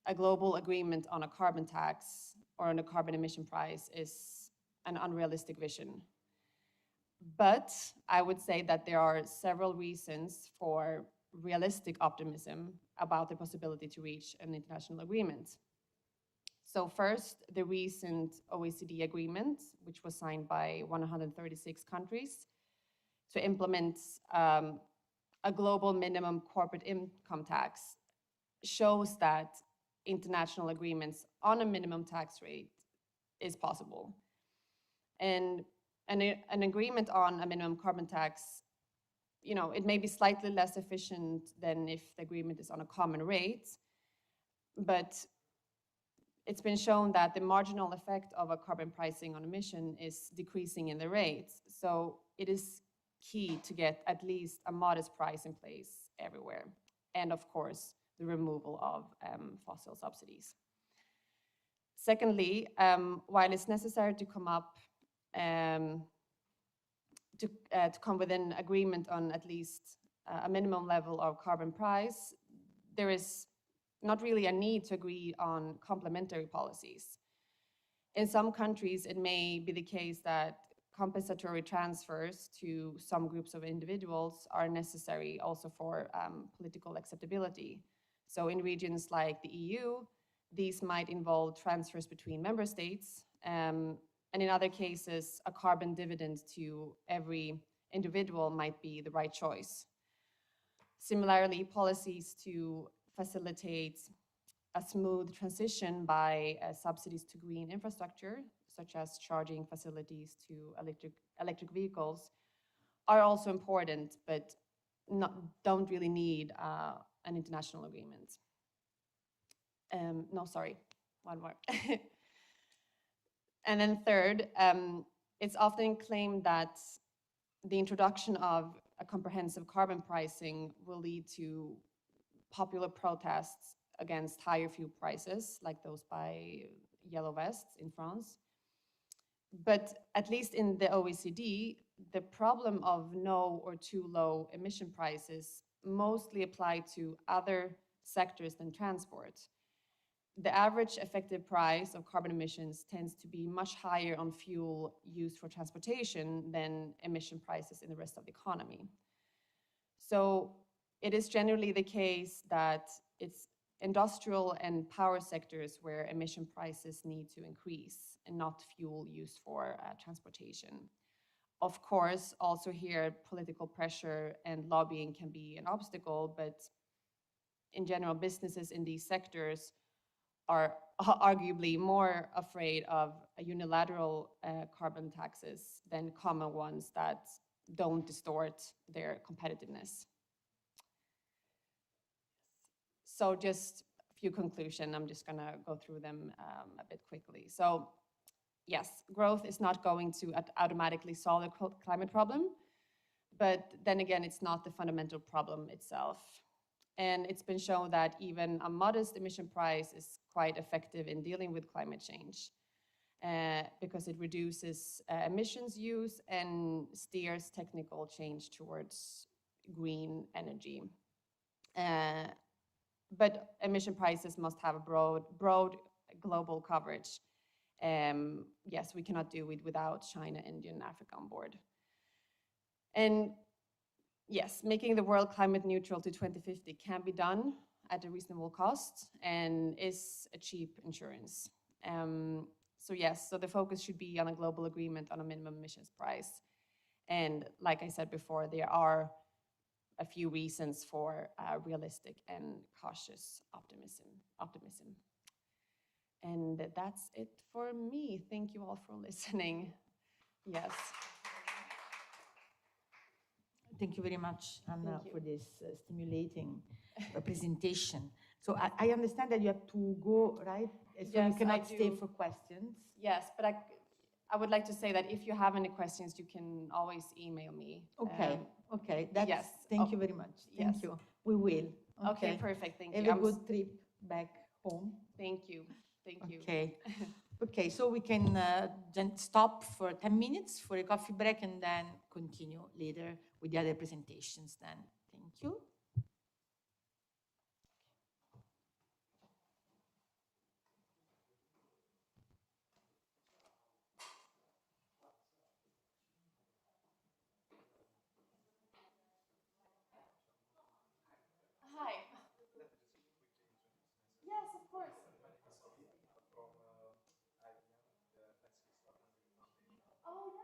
a global agreement on a carbon tax or on a carbon emission price is an unrealistic vision. But I would say that there are several reasons for realistic optimism about the possibility to reach an international agreement. So first, the recent OECD agreement, which was signed by 136 countries to implement a global minimum corporate income tax, shows that international agreements on a minimum tax rate is possible. And an agreement on a minimum carbon tax, it may be slightly less efficient than if the agreement is on a common rate, but it's been shown that the marginal effect of a carbon pricing on emission is decreasing in the rates. So it is key to get at least a modest price in place everywhere. And of course, the removal of fossil subsidies. Secondly, while it's necessary to come up to come with an agreement on at least a minimum level of carbon price, there is not really a need to agree on complementary policies. In some countries, it may be the case that compensatory transfers to some groups of individuals are necessary also for political acceptability. So in regions like the EU, these might involve transfers between member states, and in other cases, a carbon dividend to every individual might be the right choice. Similarly, policies to facilitate a smooth transition by subsidies to green infrastructure, such as charging facilities to electric vehicles, are also important, but don't really need an international agreement. No, sorry, one more. And then third, it's often claimed that the introduction of a comprehensive carbon pricing will lead to popular protests against higher fuel prices, like those by Yellow Vests in France. But at least in the OECD, the problem of no or too low emission prices mostly apply to other sectors than transport. The average effective price of carbon emissions tends to be much higher on fuel used for transportation than emission prices in the rest of the economy. So it is generally the case that it's industrial and power sectors where emission prices need to increase and not fuel used for transportation. Of course, also here, political pressure and lobbying can be an obstacle, but in general, businesses in these sectors are arguably more afraid of unilateral carbon taxes than common ones that don't distort their competitiveness. So just a few conclusions. I'm just gonna go through them a bit quickly. So yes, growth is not going to automatically solve the climate problem, but then again, it's not the fundamental problem itself. And it's been shown that even a modest emission price is quite effective in dealing with climate change because it reduces emissions use and steers technical change towards green energy. But emission prices must have a broad global coverage. Yes, we cannot do it without China, India, and Africa on board. And yes, making the world climate neutral to 2050 can be done at a reasonable cost and is a cheap insurance. So yes, so the focus should be on a global agreement on a minimum emissions price. And like I said before, there are a few reasons for realistic and cautious optimism. And that's it for me. Thank you all for listening. Yes. Thank you very much, Anna, for this stimulating presentation. So I understand that you have to go, right? So yes, you cannot stay for questions. Yes, but I would like to say that if you have any questions, you can always email me. Okay, okay. That's, yes. Thank you very much. Thank yes. you. We will. Okay, perfect. Thank you. Have a good trip back home. Thank you. Thank you. Okay. Okay, so we can then stop for 10 minutes for a coffee break and then continue later with the other presentations then. Thank you. Hi. Yes, of course. Oh, yeah.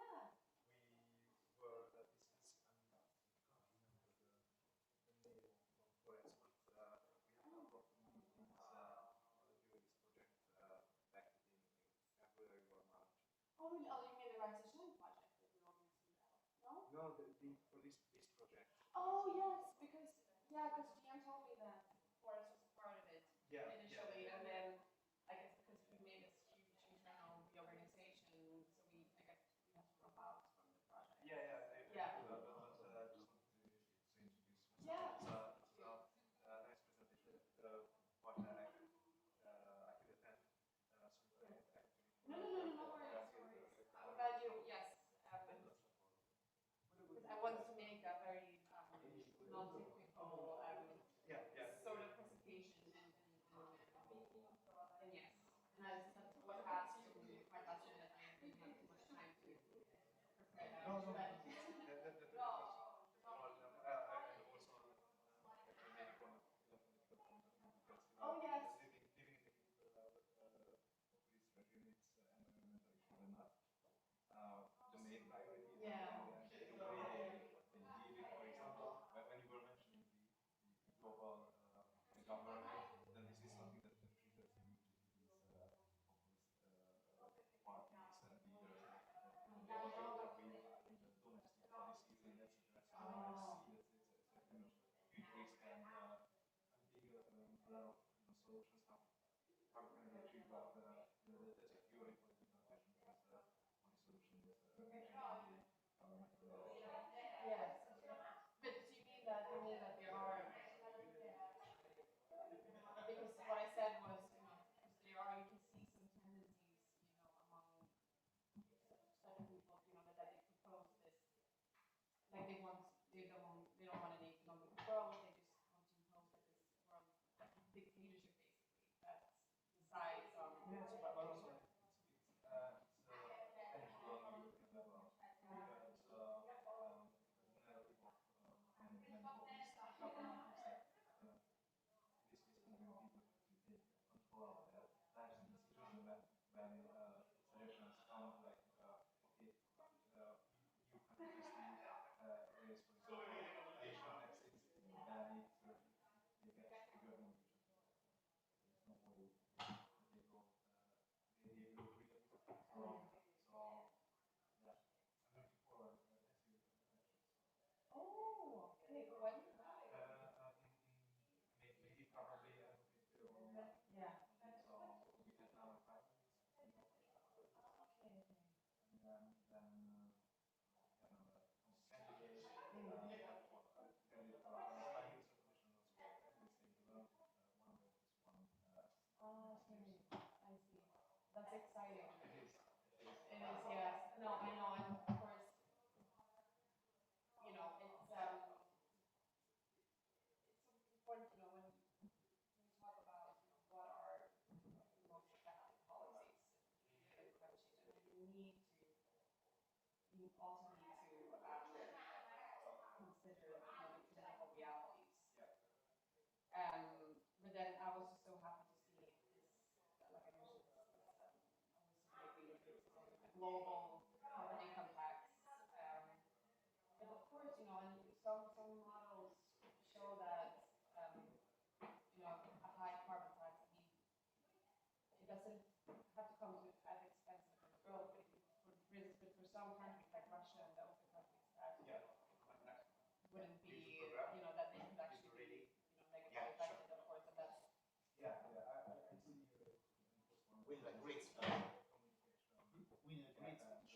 Oh, really? Oh, you mean the Rise Line project that we all need to know? No? No, for this project. Oh, yes, because Gian told me that Forrest was part of it initially, and then I guess because we made this huge internal reorganization, so we had to drop out from the project. Yeah. Yeah. Just wanted to introduce Yeah. It's a nice presentation. But I could attend. No worries. I'm glad you, yes. Because I wanted to make a very non-technical sort of presentation, and yes, and I just was asked to quite last minute, I didn't have too much time to prepare that. No. Oh, yes. Living in this region, it's environmentally enough. The main priority. Yeah. The way they deal with, for example, when you were mentioning the global government, then this is something that triggers these populist parties and leaders. They want to intervene in the domestic policies, and that's why I see that it's a kind of huge risk, and I'm being aware of solutions. How can we achieve that? That's a purely political question, because my solution is Yes. But do you mean that there are, because what I said was, there are, you can see some tendencies, among certain people, that they propose this, like they don't want an economic growth, they just want to impose this world, like big leadership basically, that decides on. but also it's energy on European level, because the narrative of many populist government is that this is moving people to take control of their lives and decisions, when suggestions come like, okay, you can obviously raise, for example, inflation next things, then they get triggered in the future. There's no way that they go, they will agree. So yeah, I'm looking forward to see the questions. Oh, okay, when? Maybe probably Yeah. so we can now 5 minutes. Okay. And then candidate, candidate for 5 years of commission also, at least they learn one way, this one. Okay, I see. That's exciting. It is. It is, yes. No, I know, and of course, it's important to know when we talk about what are the most effective policies in climate change, and we also need to consider the political realities. But then I was just so happy to see this, like I mentioned, a global carbon income tax. But of course, and some models show that a high carbon tax, it doesn't have to come at the expense of growth. But for some countries like Russia and those countries that wouldn't be, that they could actually be negatively affected, of course, and that's. I see. We need a great communication. we need a great speech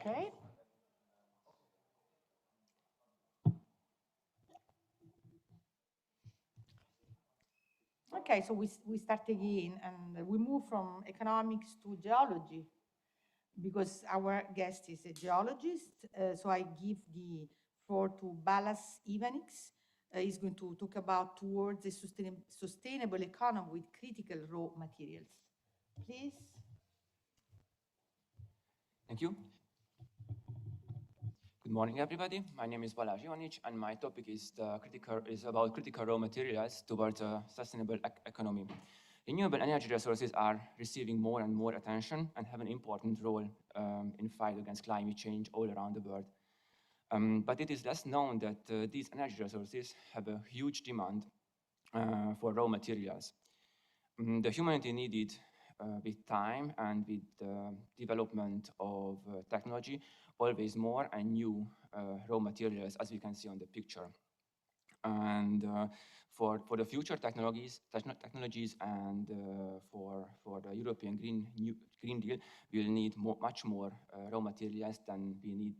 Okay. Okay, so we start again, and we move from economics to geology, because our guest is a geologist. So I give the floor to Balas Ivanix. He's going to talk about towards a sustainable economy with critical raw materials. Please. Thank you. Good morning, everybody. My name is Balázs Ivanic, and my topic is about critical raw materials towards a sustainable economy. Renewable energy resources are receiving more and more attention and have an important role in fight against climate change all around the world. But it is less known that these energy resources have a huge demand for raw materials. The humanity needed with time and with the development of technology, always more and new raw materials, as we can see on the picture. And for the future technologies and for the European Green Deal, we'll need much more raw materials than we need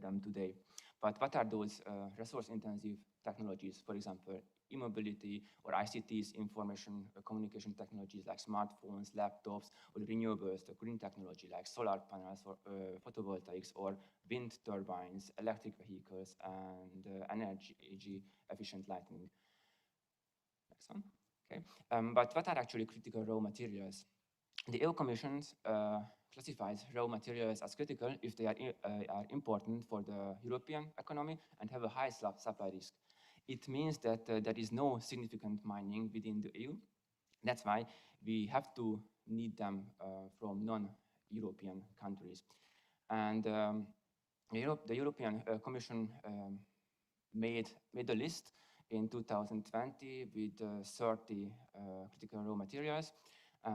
them today. But what are those resource-intensive technologies? For example, e-mobility or ICTs, information communication technologies like smartphones, laptops, or renewables, the green technology like solar panels or photovoltaics, or wind turbines, electric vehicles, and energy-efficient lighting. Next one. Okay. But what are actually critical raw materials? The EU Commission classifies raw materials as critical if they are important for the European economy and have a high supply risk. It means that there is no significant mining within the EU. That's why we have to need them from non-European countries. And the European Commission made a list in 2020 with 30 critical raw materials.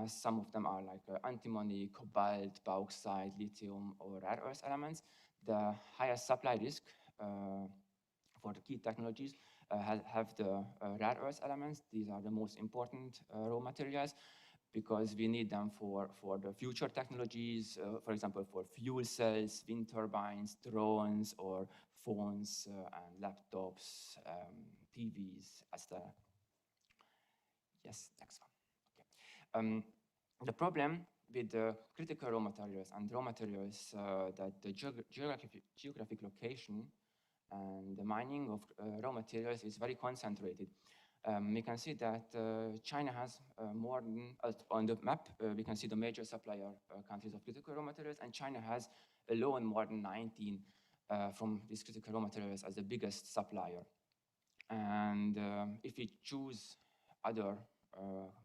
Some of them are like antimony, cobalt, bauxite, lithium, or rare earth elements. The highest supply risk for the key technologies have the rare earth elements. These are the most important raw materials because we need them for the future technologies, for example, for fuel cells, wind turbines, drones, or phones and laptops, TVs, etc. Yes, next one. Okay. The problem with the critical raw materials and raw materials that the geographic location and the mining of raw materials is very concentrated. We can see that China has more than, on the map, we can see the major supplier countries of critical raw materials, and China has alone more than 19 from these critical raw materials as the biggest supplier. And if we choose other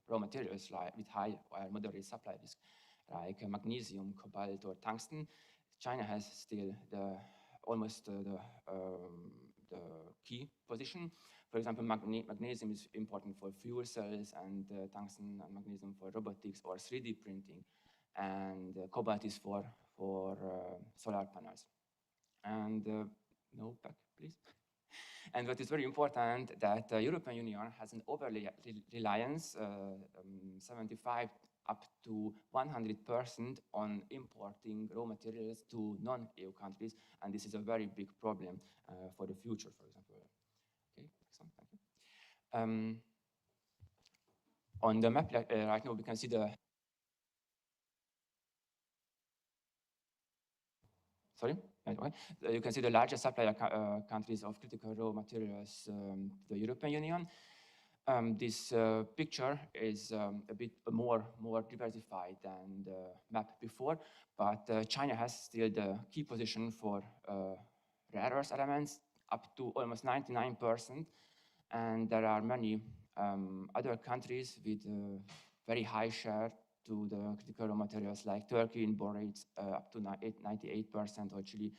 raw materials like with high or moderate supply risk, like magnesium, cobalt, or tungsten, China has still almost the key position. For example, magnesium is important for fuel cells, and tungsten and magnesium for robotics or 3D printing, and cobalt is for solar panels. And no, back, please. And what is very important that the European Union has an over-reliance, 75 up to 100% on importing raw materials to non-EU countries, and this is a very big problem for the future, for example. Okay, next one, thank you. On the map right now, we can see the. Sorry? Okay. You can see the largest supplier countries of critical raw materials, the European Union. This picture is a bit more diversified than the map before, but China has still the key position for rare earth elements, up to almost 99%, and there are many other countries with very high share to the critical raw materials, like Turkey in borates up to 98%, or Chile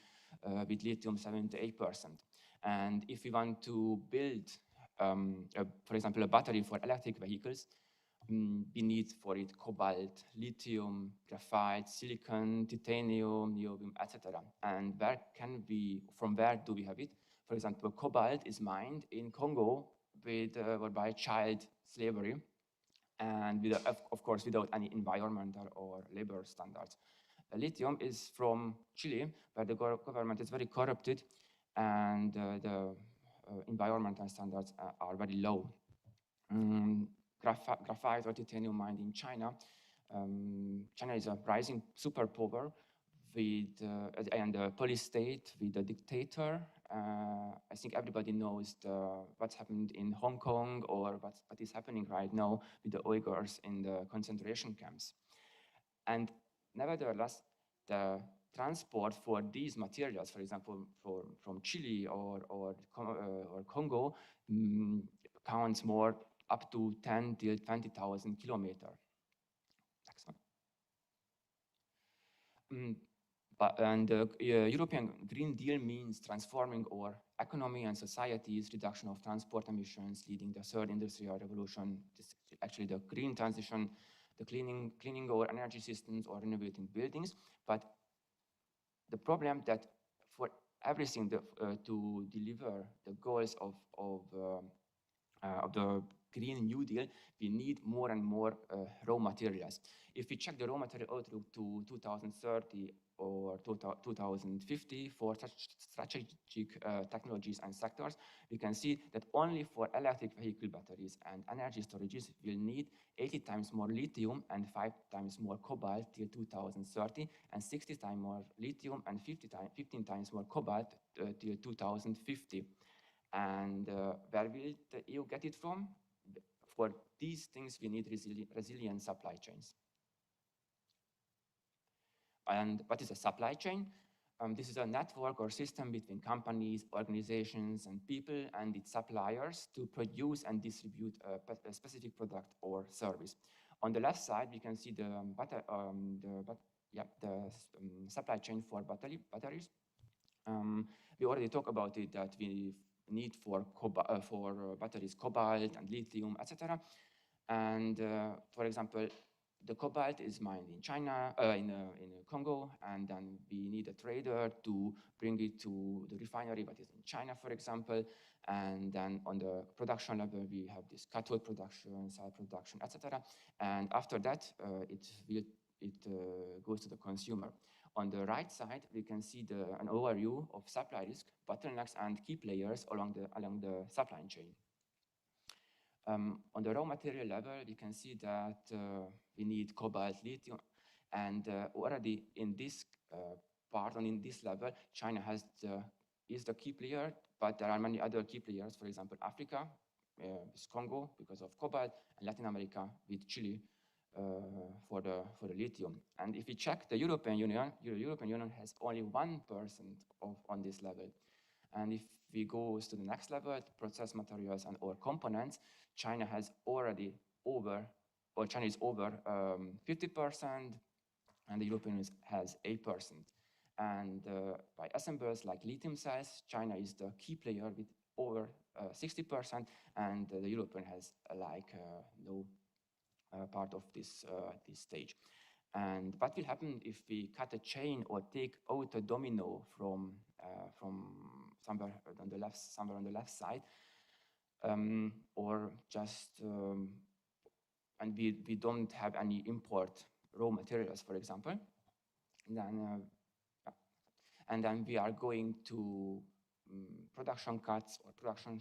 with lithium 78%. And if we want to build, for example, a battery for electric vehicles, we need for it cobalt, lithium, graphite, silicon, titanium, niobium, etc. And from where do we have it? For example, cobalt is mined in Congo by child slavery, and of course without any environmental or labor standards. lithium is from Chile, where the government is very corrupted and the environmental standards are very low. Graphite or titanium mined in China. China is a rising superpower with and a police state with a dictator. I think everybody knows what's happened in Hong Kong or what is happening right now with the Uyghurs in the concentration camps. And nevertheless, the transport for these materials, for example, from Chile or Congo, counts more up to 10 till 20,000 kilometers. Next one. And the European Green Deal means transforming our economy and societies, reduction of transport emissions, leading the third industrial revolution. This is actually the green transition, the cleaning our energy systems or renovating buildings. But the problem that for everything to deliver the goals of the Green New Deal, we need more and more raw materials. If we check the raw material outlook to 2030 or 2050 for such strategic technologies and sectors, we can see that only for electric vehicle batteries and energy storages, we'll need 80 times more lithium and 5 times more cobalt till 2030, and 60 times more lithium and 15 times more cobalt till 2050. And where will the EU get it from? For these things, we need resilient supply chains. And what is a supply chain? This is a network or system between companies, organizations, and people and its suppliers to produce and distribute a specific product or service. On the left side, we can see the supply chain for batteries. We already talked about it, that we need for batteries cobalt and lithium, etc. And for example, the cobalt is mined in China, in Congo, and then we need a trader to bring it to the refinery that is in China, for example. And then on the production level, we have this cathode production, cell production, etc. And after that, it goes to the consumer. On the right side, we can see an overview of supply risk, bottlenecks, and key players along the supply chain. On the raw material level, we can see that we need cobalt, lithium, and already in this part and in this level, China is the key player, but there are many other key players. For example, Africa with Congo because of cobalt, and Latin America with Chile for the lithium. And if we check the European Union has only 1% on this level. And if we go to the next level, processed materials and or components, China is over 50%, and the European Union has 8%. And by assemblers like lithium cells, China is the key player with over 60%, and the European has no part of this stage. And what will happen if we cut a chain or take out a domino from somewhere on the left side, or just and we don't have any import raw materials, for example, and then we are going to production cuts or production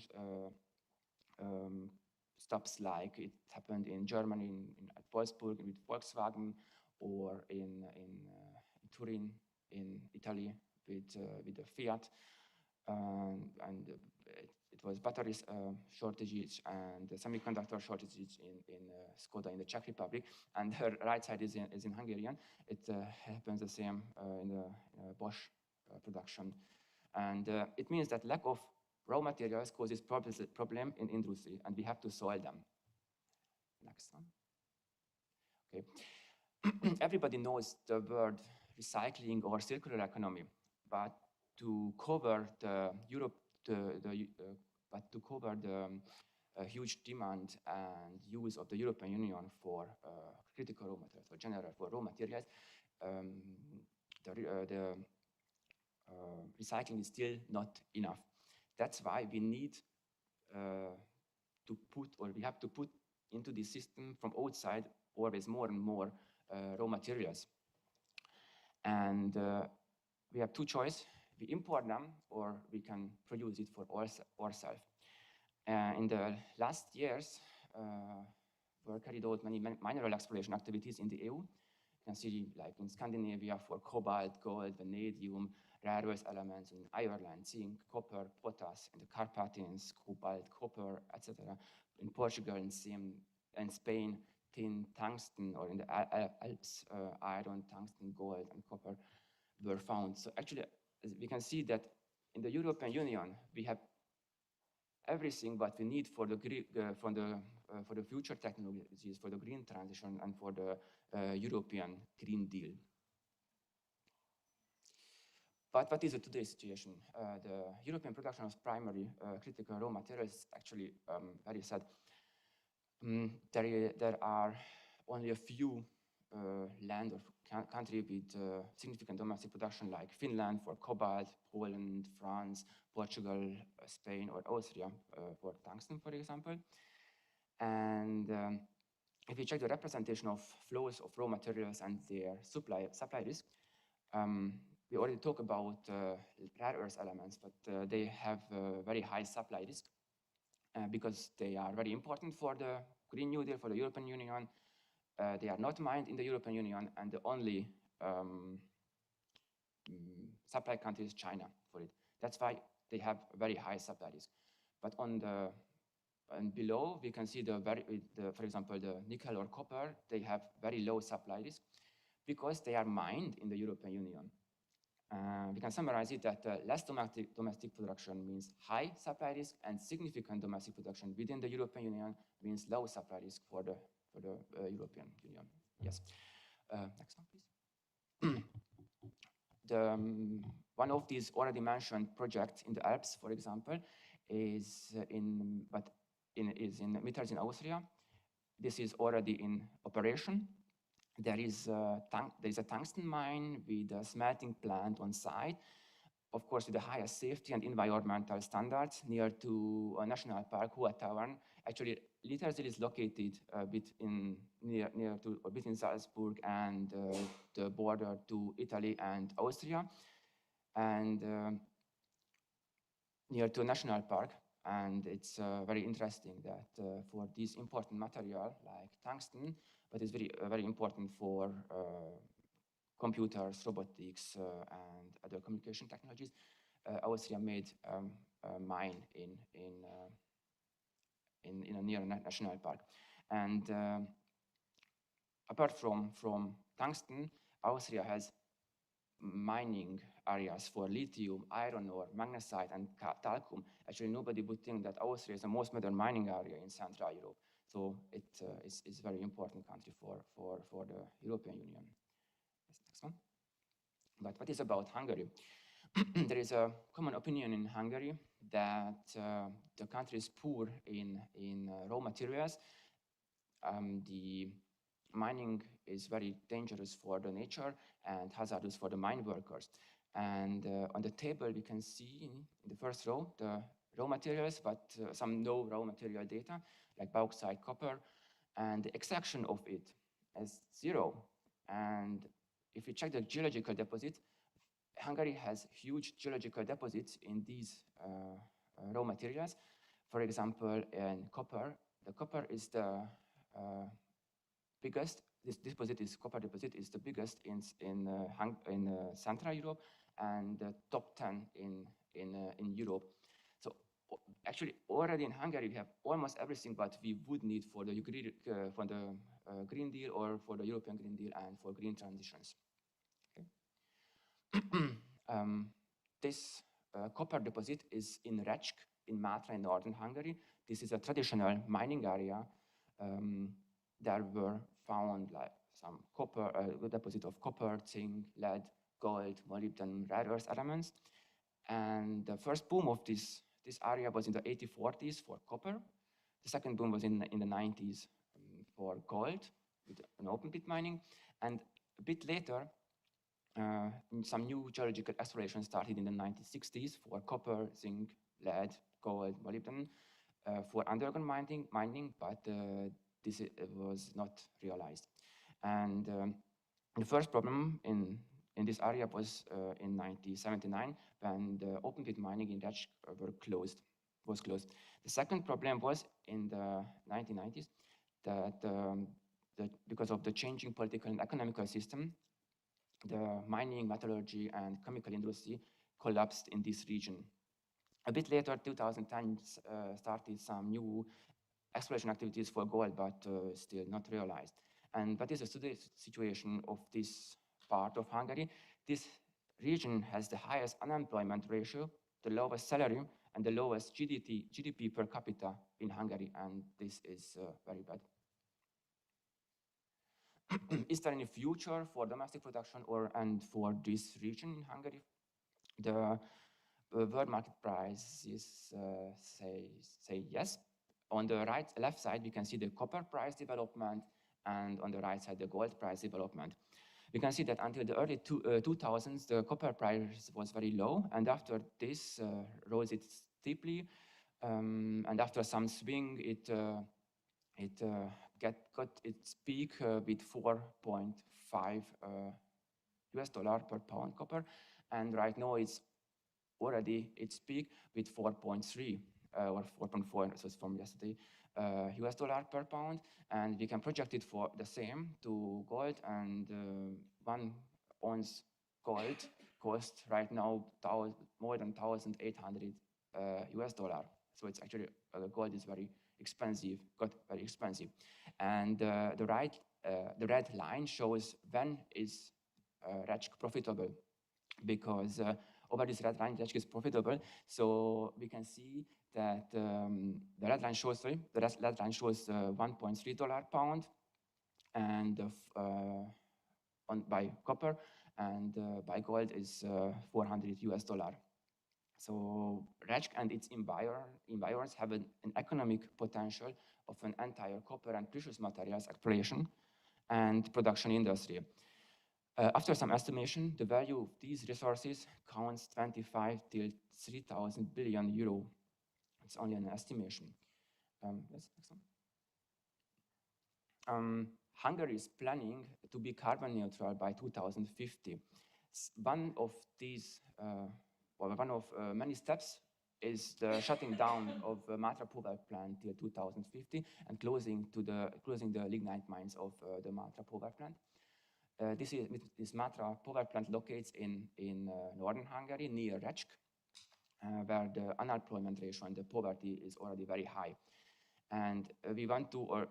stops, like it happened in Germany at Wolfsburg with Volkswagen, or in Turin in Italy with the Fiat, and it was batteries shortages and semiconductor shortages in Skoda in the Czech Republic, and her right side is in Hungarian. It happens the same in the Bosch production, and it means that lack of raw materials causes problem in industry, and we have to solve them. Next one. Okay. Everybody knows the word recycling or circular economy, but to cover the huge demand and use of the European Union for critical raw materials, or general for raw materials, the recycling is still not enough. That's why we need we have to put into the system from outside always more and more raw materials. And we have two choices. We import them or we can produce it for ourselves. In the last years, were carried out many mineral exploration activities in the EU. You can see, like in Scandinavia, for cobalt, gold, vanadium, rare earth elements, in Ireland, zinc, copper, potash, in the Carpathians, cobalt, copper, etc. In Portugal and Spain, tin, tungsten, or in the Alps, iron, tungsten, gold, and copper were found. So actually, we can see that in the European Union, we have everything what we need for the future technologies, for the green transition, and for the European Green Deal. But what is today's situation? The European production of primary critical raw materials is actually very sad. There are only a few land or country with significant domestic production, like Finland for cobalt, Poland, France, Portugal, Spain, or Austria for tungsten, for example. And if you check the representation of flows of raw materials and their supply risk, we already talked about rare earth elements, but they have very high supply risk because they are very important for the Green New Deal, for the European Union. They are not mined in the European Union, and the only supply country is China for it. That's why they have very high supply risk. But on the and below, we can see for example, the nickel or copper, they have very low supply risk because they are mined in the European Union. We can summarize it that less domestic production means high supply risk, and significant domestic production within the European Union means low supply risk for the European Union. Yes. Next one, please. One of these already mentioned projects in the Alps, for example, is in Mitterrand in Austria. This is already in operation. There is a tungsten mine with a smelting plant on site, of course, with the highest safety and environmental standards, near to a national park, Hohe. Actually, Littersil is located between Salzburg and the border to Italy and Austria, and near to a national park. And it's very interesting that for this important material like tungsten, but it's very important for computers, robotics, and other communication technologies, Austria made a mine in a near national park. And apart from tungsten, Austria has mining areas for lithium, iron ore, magnesite, and talcum. Actually, nobody would think that Austria is the most modern mining area in Central Europe. So it is a very important country for the European Union. Next one. But what is about Hungary? There is a common opinion in Hungary that the country is poor in raw materials. The mining is very dangerous for the nature and hazardous for the mine workers. And on the table, we can see in the first row the raw materials, but some no raw material data, like bauxite, copper, and the extraction of it is 0. And if we check the geological deposits, Hungary has huge geological deposits in these raw materials. For example, in copper, the copper is the biggest. This copper deposit is the biggest in Central Europe and the top 10 in Europe. So actually, already in Hungary, we have almost everything what we would need for the Green Deal or for the European Green Deal and for green transitions. Okay. This copper deposit is in Recsk, in Matra, in northern Hungary. This is a traditional mining area. There were found like some copper, deposit of copper, zinc, lead, gold, molybdenum, rare earth elements. And the first boom of this area was in the 1840s for copper. The second boom was in the 90s for gold, with an open pit mining. And a bit later, some new geological exploration started in the 1960s for copper, zinc, lead, gold, molybdenum, for underground mining, but this was not realized. And the first problem in in this area was in 1979 when the open pit mining in Rech was closed. The second problem was in the 1990s that because of the changing political and economical system, the mining, metallurgy, and chemical industry collapsed in this region. A bit later, 2010 started some new exploration activities for gold, but still not realized. And what is the situation of this part of Hungary? This region has the highest unemployment ratio, the lowest salary, and the lowest GDP per capita in Hungary, and this is very bad. Is there any future for domestic production and for this region in Hungary? The world market prices say yes. On the left side, we can see the copper price development, and on the right side, the gold price development. We can see that until the early 2000s, the copper price was very low, and after this rose it steeply, and after some swing, it got its peak with 4.5 US dollar per pound copper, and right now it's already its peak with 4.3 or 4.4, so it's from yesterday, US dollar per pound, and we can project it for the same to gold, and 1 ounce gold costs right now more than 1,800 US dollar. So it's actually, gold is very expensive, got very expensive. And the red line shows when is Rech profitable, because over this red line, Rech is profitable. So we can see that the red line shows, $1.3 pound, and by copper, and by gold is 400 US dollar. So Rech and its environs have an economic potential of an entire copper and precious materials exploration and production industry. After some estimation, the value of these resources counts 25 till 3,000 billion euro. It's only an estimation. Next one. Hungary is planning to be carbon neutral by 2050. One of these, one of many steps is the shutting down of the Matra power plant till 2050 and closing the lignite mines of the Matra power plant. This Matra power plant locates in northern Hungary, near Rech, where the unemployment ratio and the poverty is already very high. And we want to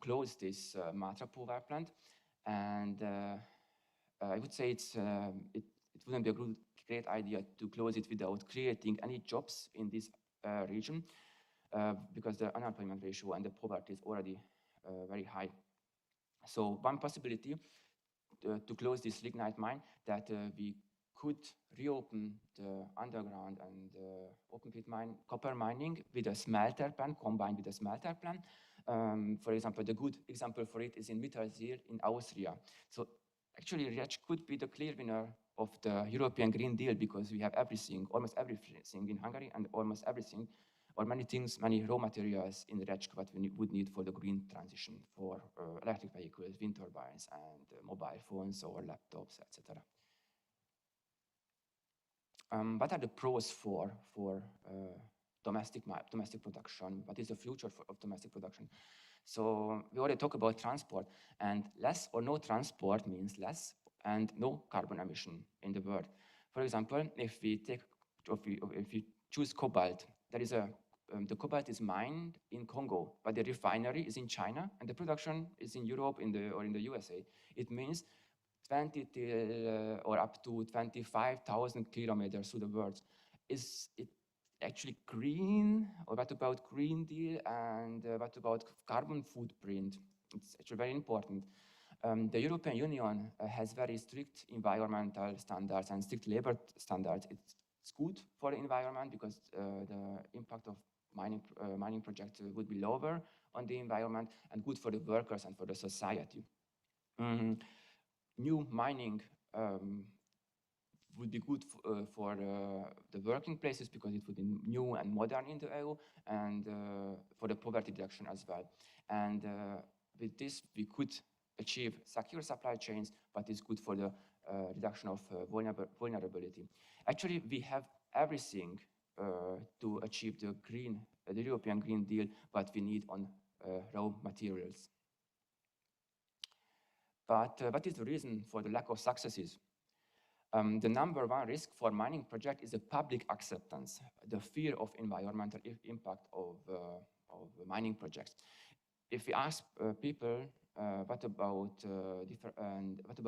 close this Matra power plant, and I would say it wouldn't be a great idea to close it without creating any jobs in this region, because the unemployment ratio and the poverty is already very high. So one possibility to close this lignite mine, that we could reopen the underground and open pit copper mining with a smelter plant, combined with a smelter plant. For example, the good example for it is in Mittersill in Austria. So actually, Rech could be the clear winner of the European Green Deal, because we have everything, almost everything in Hungary, and almost everything, or many things, many raw materials in Rech what we would need for the green transition, for electric vehicles, wind turbines, and mobile phones or laptops, etc. What are the pros for domestic production? What is the future of domestic production? So we already talked about transport, and less or no transport means less and no carbon emission in the world. For example, if we choose cobalt, there is the cobalt is mined in Congo, but the refinery is in China, and the production is in Europe or in the USA. It means 20 till or up to 25,000 kilometers through the world. Is it actually green? Or what about Green Deal, and what about carbon footprint? It's actually very important. The European Union has very strict environmental standards and strict labor standards. It's good for the environment, because the impact of mining projects would be lower on the environment, and good for the workers and for the society. New mining would be good for the working places, because it would be new and modern in the EU, and for the poverty reduction as well. And with this, we could achieve secure supply chains, but is good for the reduction of vulnerability. Actually, we have everything to achieve the European Green Deal, but we need on raw materials. But what is the reason for the lack of successes? The number one risk for mining project is the public acceptance, the fear of environmental impact of mining projects. If we ask people what about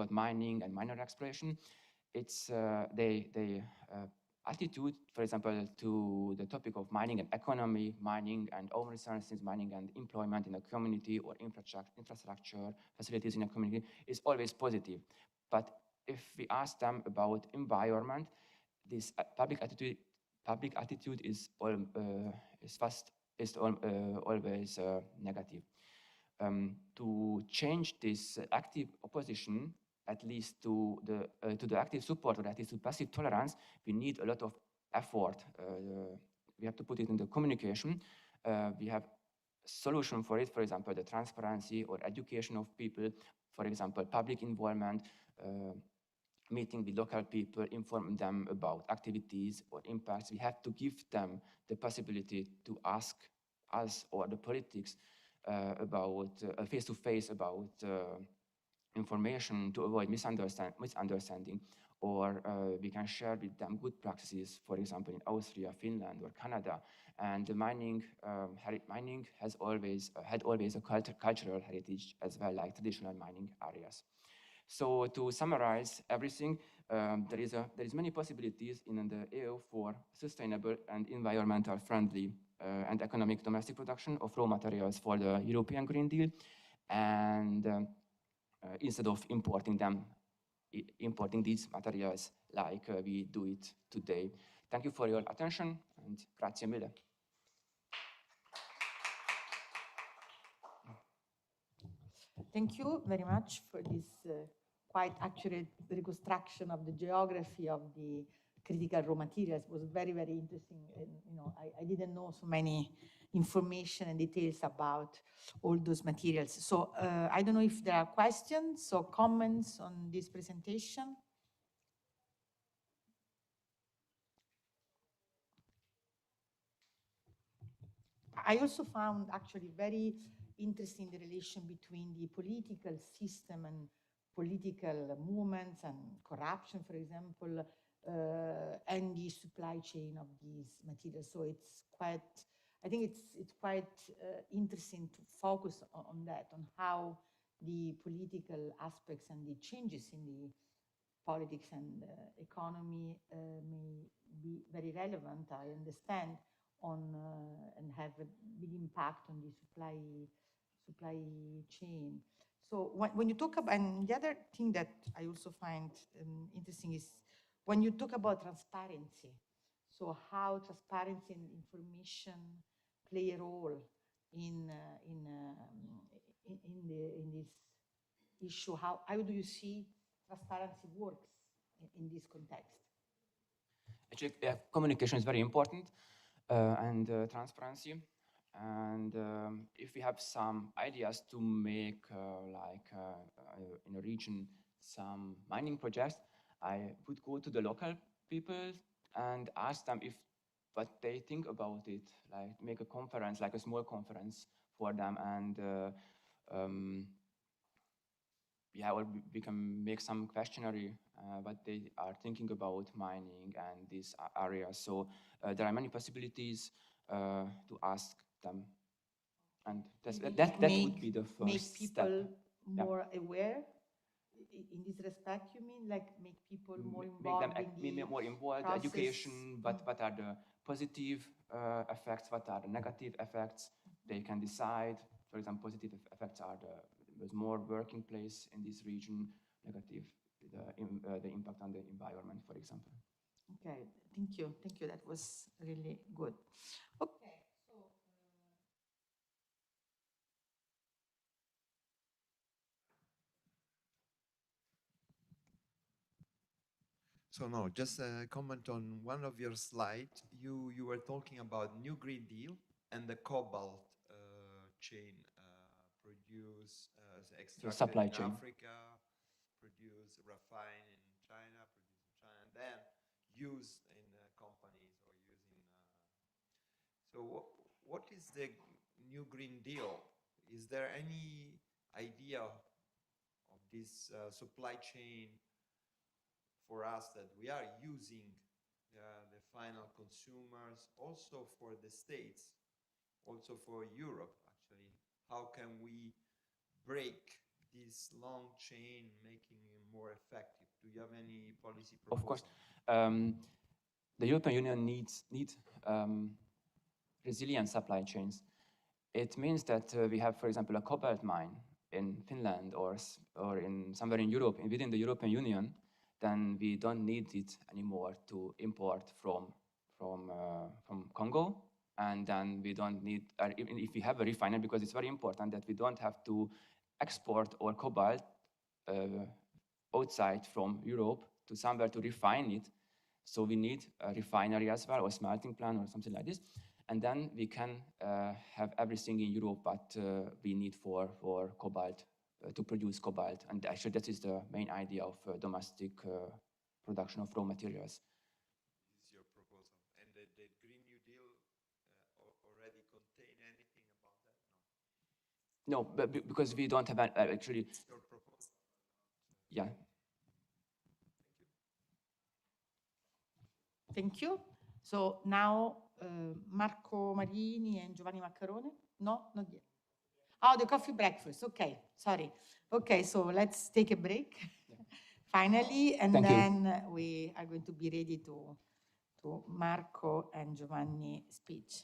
mining and mineral exploration, it's they attitude, for example, to the topic of mining and economy, mining and own resources, mining and employment in a community or infrastructure facilities in a community is always positive. But if we ask them about environment, this public attitude is always negative. To change this active opposition, at least to the active support, or at least to passive tolerance, we need a lot of effort. We have to put it in the communication. We have solution for it, for example, the transparency or education of people, for example, public involvement, meeting with local people, inform them about activities or impacts. We have to give them the possibility to ask us or the politics about face-to-face about information to avoid misunderstanding, or we can share with them good practices, for example, in Austria, Finland, or Canada. And the mining has always had a cultural heritage as well, like traditional mining areas. So to summarize everything, there is many possibilities in the EU for sustainable and environmental friendly and economic domestic production of raw materials for the European Green Deal, and instead of importing these materials like we do it today. Thank you for your attention, and grazie mille. Thank you very much for this quite accurate reconstruction of the geography of the critical raw materials. It was very, very interesting. And, I didn't know so many information and details about all those materials. So I don't know if there are questions or comments on this presentation. I also found actually very interesting the relation between the political system and political movements and corruption, for example, and the supply chain of these materials. So it's quite, I think it's quite interesting to focus on that, on how the political aspects and the changes in the politics and economy may be very relevant, I understand, on and have a big impact on the supply chain. So when you talk about, and the other thing that I also find interesting is when you talk about transparency. So how transparency and information play a role in this issue. How do you see transparency works in this context? Actually, communication is very important, and transparency. And if we have some ideas to make, in a region, some mining projects, I would go to the local people and ask them what they think about it, like make a conference, like a small conference for them, and or we can make some questionnaire what they are thinking about mining and these areas. So there are many possibilities to ask them, and that would be the first make people step. more aware in this respect. You mean like make people more involved? Make them more involved. Process. Education. What are the positive effects? What are the negative effects? They can decide. For example, positive effects are there's more working place in this region. Negative, the impact on the environment, for example. Okay, thank you. That was really good. Okay, So no, just a comment on one of your slides. You were talking about new Green Deal and the cobalt chain produce, supply extract in chain. Africa, produce, refine in China, produce in China, and then use in companies or using. So what is the new Green Deal? Is there any idea of this supply chain for us that we are using the final consumers, also for the States, also for Europe, actually? How can we break this long chain, making it more effective? Do you have any policy proposal? Of course. The European Union needs resilient supply chains. It means that we have, for example, a cobalt mine in Finland or in somewhere in Europe, within the European Union, then we don't need it anymore to import from Congo. And then we don't need, even if we have a refinery, because it's very important that we don't have to export our cobalt outside from Europe to somewhere to refine it. So we need a refinery as well, or a smelting plant or something like this. And then we can have everything in Europe, but we need for cobalt, to produce cobalt. And actually that is the main idea of domestic production of raw materials. This is your proposal. And the Green New Deal already contain anything about that? No, but because we don't have actually. It's your proposal. Yeah. Thank you. So now Marco Marini and Giovanni Maccarone? No, not yet. Oh, the coffee breakfast. Okay, sorry. Okay, so let's take a break finally, and Thank you. then we are going to be ready to Marco and Giovanni speech.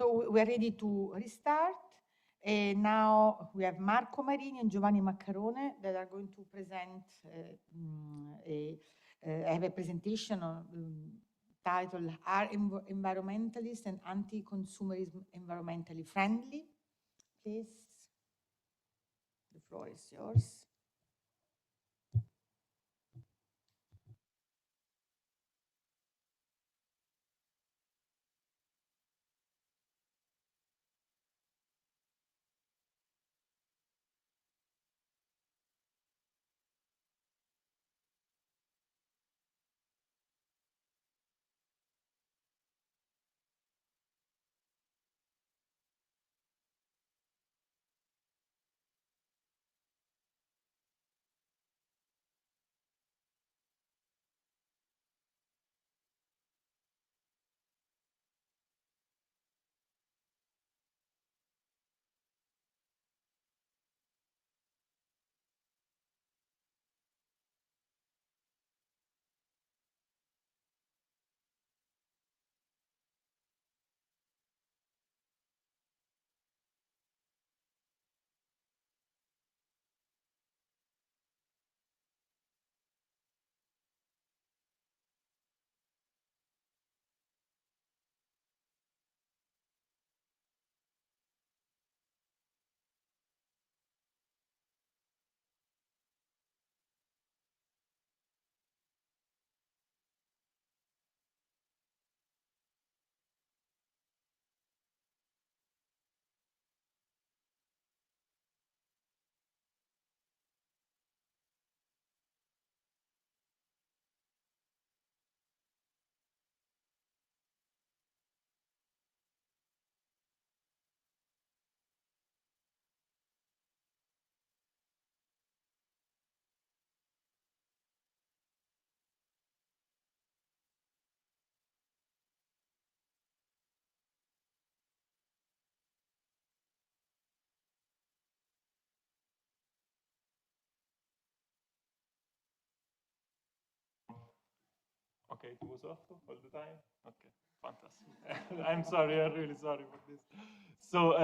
So we're ready to restart. And now we have Marco Marini and Giovanni Maccarone that are going to present I have a presentation on, titled Are Environmentalists and Anti-Consumerism Environmentally Friendly? Please, the floor is yours. Okay, it was off all the time? Okay, fantastic. I'm sorry, I'm really sorry for this. So,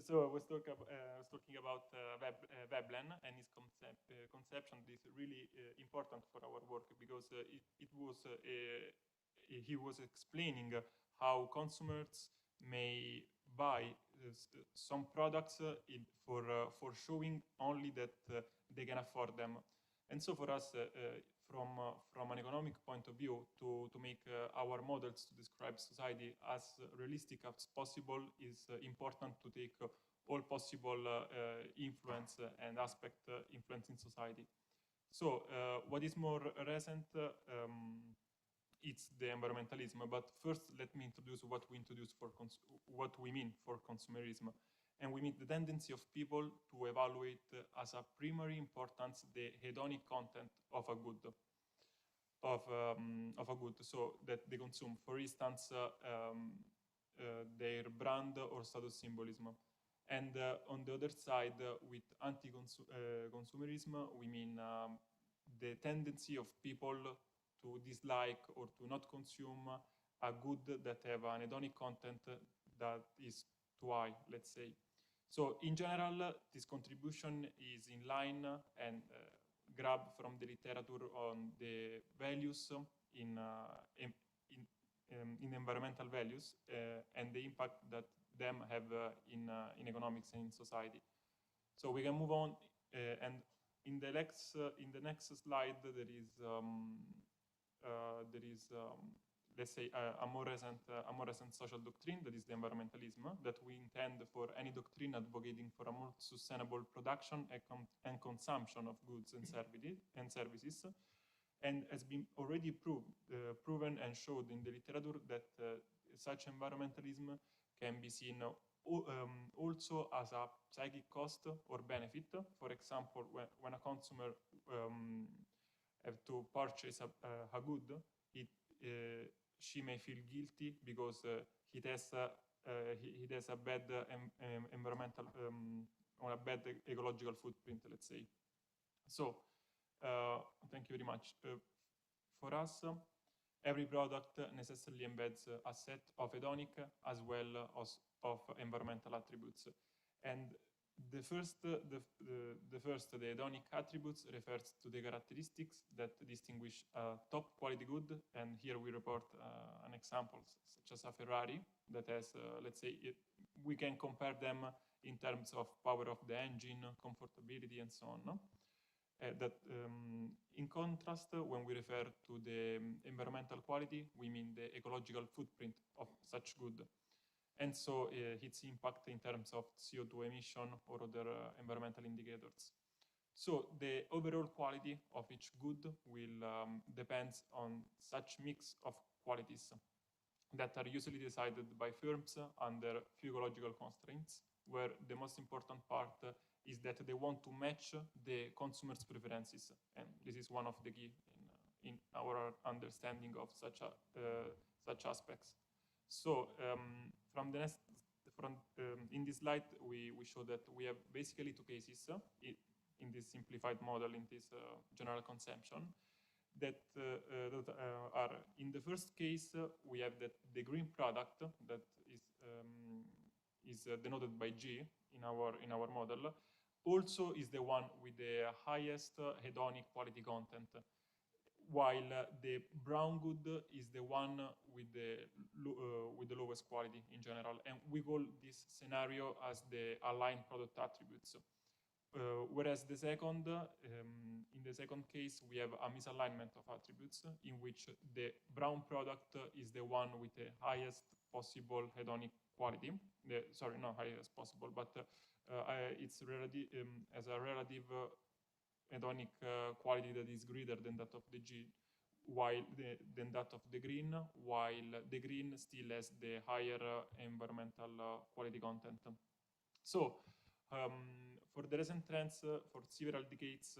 so I was, talking about Veblen and his conception. This is really important for our work because he was explaining how consumers may buy some products for showing only that they can afford them. And so for us, from an economic point of view, to make our models to describe society as realistic as possible is important to take all possible influence and aspect influencing society. So what is more recent, it's the environmentalism. But first, let me introduce what we mean for consumerism. And we mean the tendency of people to evaluate as a primary importance the hedonic content of a good, so that they consume. For instance, their brand or status symbolism. And on the other side, with anti-consumerism, we mean the tendency of people to dislike or to not consume a good that have an hedonic content that is too high, let's say. So in general, this contribution is in line and grab from the literature on the values in environmental values and the impact that them have in economics and in society. So we can move on, and in the next slide there is let's say a more recent social doctrine, that is the environmentalism, that we intend for any doctrine advocating for a more sustainable production and consumption of goods and services, and has been already proven and showed in the literature that such environmentalism can be seen also as a psychic cost or benefit. For example, when a consumer have to purchase a good, she may feel guilty because he has a bad environmental or a bad ecological footprint, let's say. So thank you very much. For us, every product necessarily embeds a set of hedonic as well as of environmental attributes. And the hedonic attributes refers to the characteristics that distinguish a top quality good. And here we report an example such as a Ferrari that has, let's say, we can compare them in terms of power of the engine, comfortability, and so on. No? In contrast, when we refer to the environmental quality, we mean the ecological footprint of such good. And so its impact in terms of CO2 emission or other environmental indicators. So the overall quality of each good will depend on such mix of qualities that are usually decided by firms under few ecological constraints, where the most important part is that they want to match the consumer's preferences. And this is one of the key in our understanding of such aspects. So in this slide, we show that we have basically two cases in this simplified model, in this general conception, that are, in the first case, we have that the green product that is denoted by G in our model, also is the one with the highest hedonic quality content, while the brown good is the one with the lowest quality in general. And we call this scenario as the aligned product attributes. Whereas the second, in the second case, we have a misalignment of attributes in which the brown product is the one with the highest possible hedonic quality. Sorry, not highest possible, but it's relative, as a relative hedonic quality that is greater than that of the G, than that of the green, while the green still has the higher environmental quality content. So, for the recent trends, for several decades,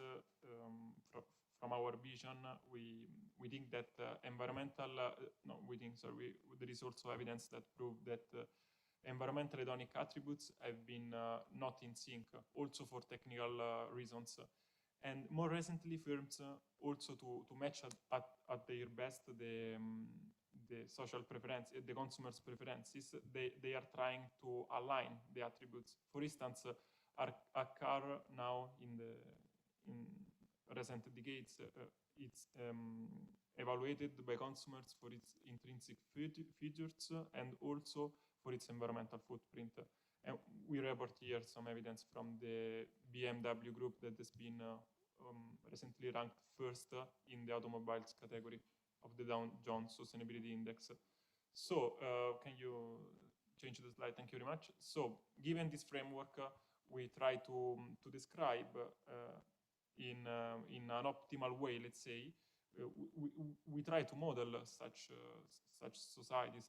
from our vision, we think that there is also evidence that prove that environmental hedonic attributes have been not in sync, also for technical reasons. And more recently, firms also to match at their best the social preference, the consumer's preferences, they are trying to align the attributes. For instance, a car now in recent decades, it's evaluated by consumers for its intrinsic features and also for its environmental footprint. And we report here some evidence from the BMW group that has been recently ranked first in the automobiles category of the Dow Jones Sustainability Index. So can you change the slide? Thank you very much. So given this framework, we try to describe in an optimal way, let's say, we try to model such society,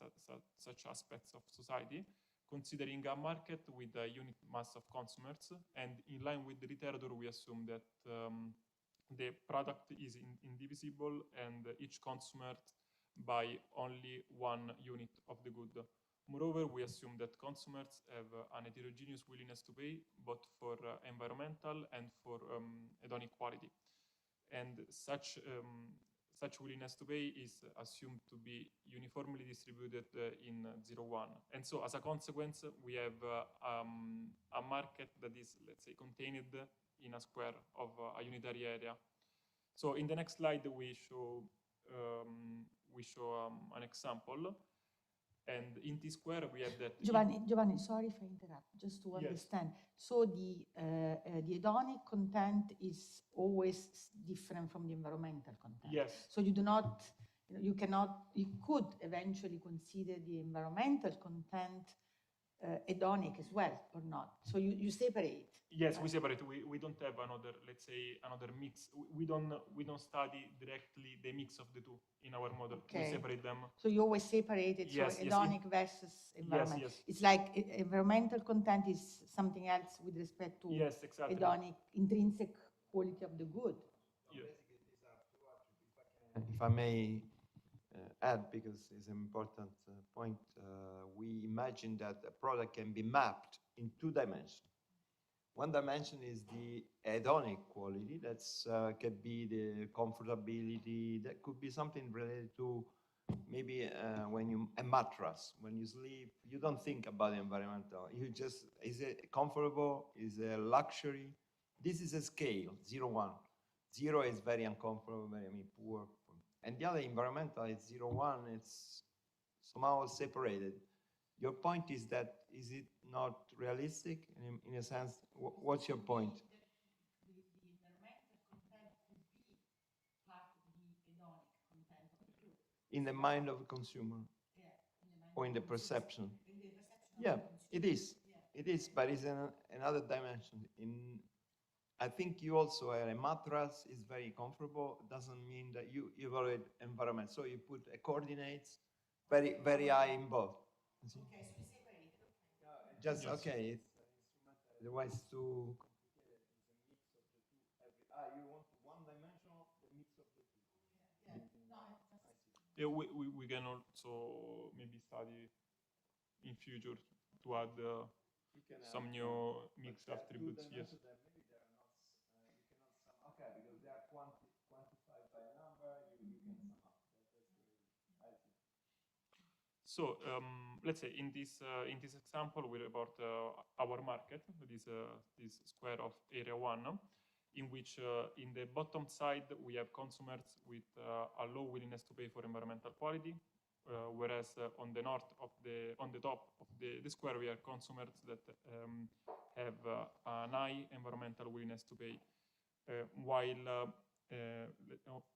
such aspects of society, considering a market with a unit mass of consumers, and in line with the literature, we assume that the product is indivisible and each consumer buy only one unit of the good. Moreover, we assume that consumers have an heterogeneous willingness to pay, both for environmental and for hedonic quality. And such willingness to pay is assumed to be uniformly distributed in 0-1. And so as a consequence, we have a market that is, let's say, contained in a square of a unitary area. So in the next slide, we show an example. And in this square, we have that. Giovanni, sorry if I interrupt, just to Yes. understand. So the hedonic content is always different from the environmental content. Yes. So you do not, you could eventually consider the environmental content hedonic as well, or not? So you separate. Yes, we separate. We don't have another, let's say, another mix. We don't study directly the mix of the two in our model. Okay. We separate them. So you always separate it, Yes, so yes, hedonic versus environment. Yes. It's like environmental content is something else with respect to Yes, exactly. hedonic, intrinsic quality of the good. Yeah. Basically, these are two attributes. If I may add, because it's an important point, we imagine that a product can be mapped in 2 dimensions. One dimension is the hedonic quality. That's could be the comfortability. That could be something related to maybe when you a mattress, when you sleep, you don't think about environmental. You just, is it comfortable? Is it luxury? This is a scale, 0, 1. 0 is very uncomfortable, very, I mean, poor. And the other environmental is 0, 1. It's somehow separated. Your point is that, is it not realistic in a sense? What's your point? The environmental content could be part of the hedonic content of the group. In the mind of a consumer? Yeah, in the mind Or of in the the consumer. perception? In the perception Yeah, of the consumer. it is. Yeah. It is, but it's another dimension. I think you also have a mattress is very comfortable. Doesn't mean that you evaluate environment. So you put a coordinates very, very high in both. Okay, so we separate. Okay. Just, Yes. okay, it's instrumental. Otherwise, too complicated. It's a mix of the two. You want one dimensional, the mix of the two. Yeah. No, I just. Yeah, we can also maybe study in future to add some new mixed attributes. Yes. Maybe they are not, you cannot sum, okay, because they are quantified by a number, you can sum up. That's great. I see. So let's say in this example, we report our market, this square of area 1, in which in the bottom side we have consumers with a low willingness to pay for environmental quality, whereas on the top of the square we have consumers that have an high environmental willingness to pay, while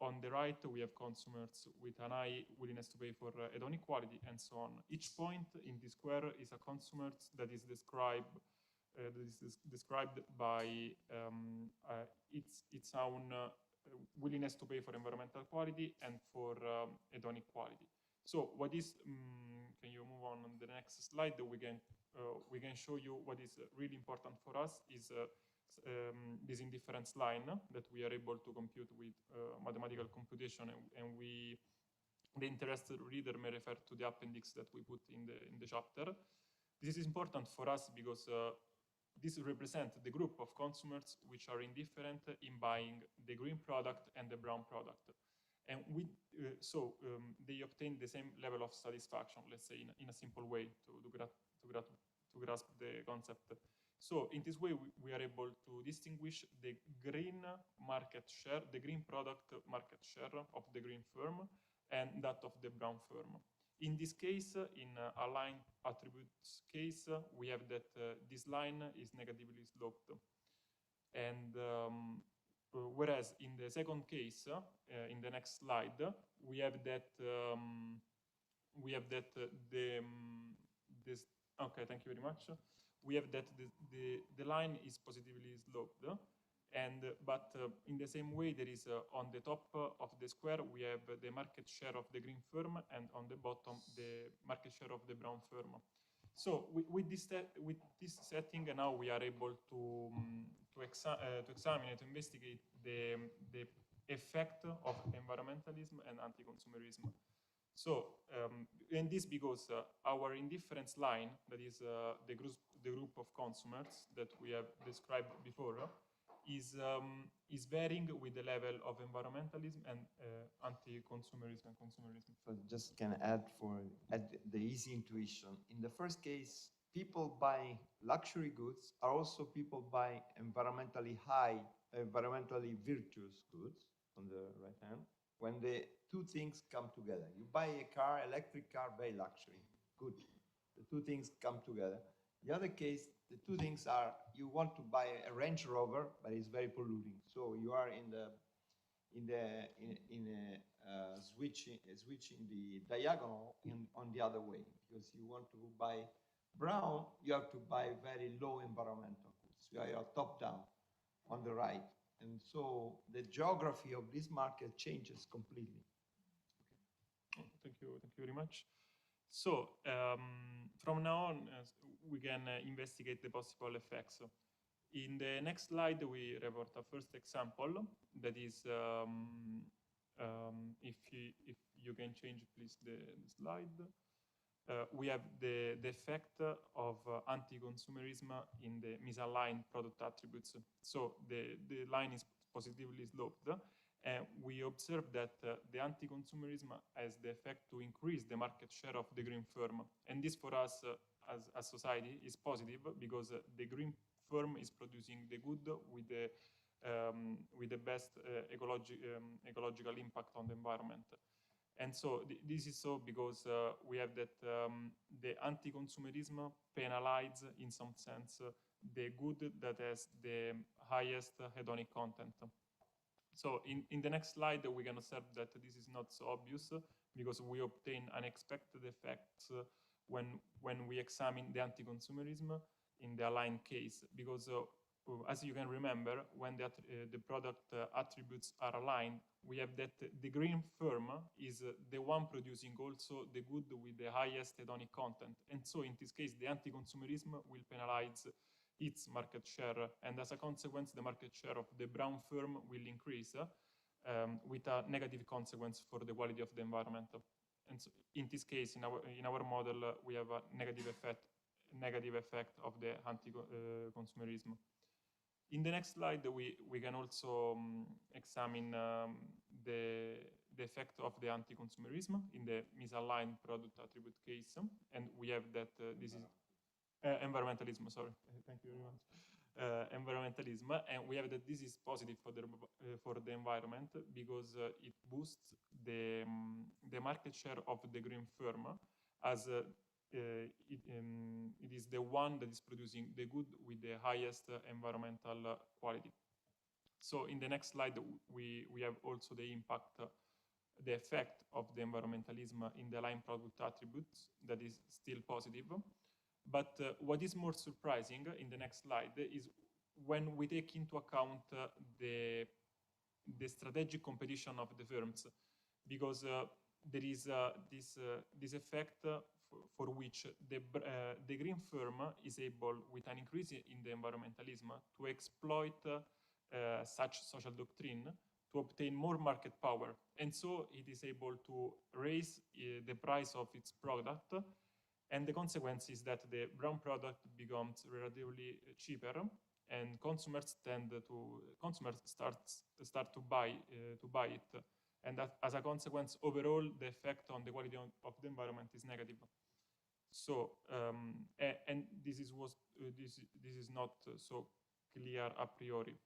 on the right, we have consumers with an high willingness to pay for hedonic quality, and so on. Each point in the square is a consumer that is described by its own willingness to pay for environmental quality and for hedonic quality. So, what is? Can you move on the next slide? We can show you what is really important for us is. This indifference line that we are able to compute with mathematical computation, and the interested reader may refer to the appendix that we put in the chapter. This is important for us because this represents the group of consumers which are indifferent in buying the green product and the brown product, and they obtain the same level of satisfaction. Let's say in a simple way to grasp the concept. So in this way, we are able to distinguish the green market share, the green product market share of the green firm and that of the brown firm. In this case, in aligned attributes case, we have that this line is negatively sloped. And whereas in the second case, in the next slide, we have that this. Okay, thank you very much. We have that the line is positively sloped, but in the same way there is on the top of the square we have the market share of the green firm, and on the bottom the market share of the brown firm. So with this setting now we are able to examine and to investigate the effect of environmentalism and anti-consumerism. So, and this because our indifference line, that is the group of consumers that we have described before, is varying with the level of environmentalism and anti-consumerism and consumerism. So just can add the easy intuition. In the first case, people buying luxury goods are also people buying environmentally virtuous goods on the right hand. When the two things come together, you buy a car, electric car, very luxury, good. The two things come together. The other case, the two things are, you want to buy a Range Rover, but it's very polluting. So you are switching the diagonal on the other way, because you want to buy brown, you have to buy very low environmental goods. You are top down on the right. And so the geography of this market changes completely. Okay. Thank you very much. So from now on, we can investigate the possible effects. In the next slide, we report a first example that is, if you can change please the slide. We have the effect of anti-consumerism in the misaligned product attributes. So the line is positively sloped, we observe that the anti-consumerism has the effect to increase the market share of the green firm. And this for us as a society is positive because the green firm is producing the good with the best ecological impact on the environment. And so this is so because we have that the anti-consumerism penalizes, in some sense, the good that has the highest hedonic content. So in the next slide, we can observe that this is not so obvious because we obtain unexpected effects when we examine the anti-consumerism in the aligned case. Because as you can remember, when the product attributes are aligned, we have that the green firm is the one producing also the good with the highest hedonic content. And so in this case, the anti-consumerism will penalize its market share, and as a consequence, the market share of the brown firm will increase with a negative consequence for the quality of the environment. And so in this case, in our model, we have a negative effect of the anti-consumerism. In the next slide, we can also examine the effect of the anti-consumerism in the misaligned product attribute case, and we have that this is environmentalism, sorry. Thank you very much. Environmentalism, and we have that this is positive for the environment because it boosts the market share of the green firm as it is the one that is producing the good with the highest environmental quality. So in the next slide, we have also the impact, the effect of the environmentalism in the line product attributes that is still positive. But what is more surprising in the next slide is when we take into account the strategic competition of the firms, because there is this effect for which the green firm is able, with an increase in the environmentalism, to exploit such social doctrine to obtain more market power. And so it is able to raise the price of its product, and the consequence is that the brown product becomes relatively cheaper, and consumers start to buy it, and as a consequence, overall, the effect on the quality of the environment is negative. So, and this is not so clear a priori.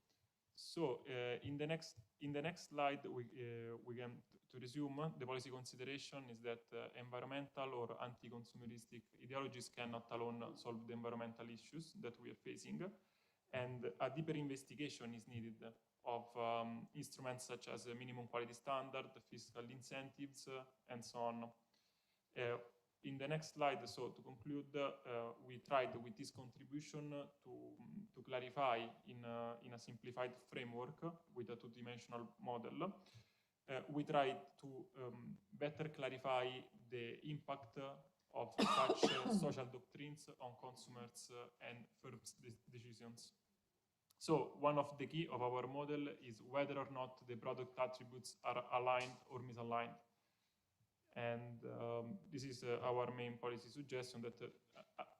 So, in the next slide, we can, to resume, the policy consideration is that environmental or anti-consumeristic ideologies cannot alone solve the environmental issues that we are facing, and a deeper investigation is needed of instruments such as minimum quality standard, fiscal incentives, and so on. In the next slide, so to conclude, we tried with this contribution to clarify in a simplified framework with a two-dimensional model. We tried to better clarify the impact of such social doctrines on consumers and firms' decisions. So one of the key of our model is whether or not the product attributes are aligned or misaligned. And this is our main policy suggestion, that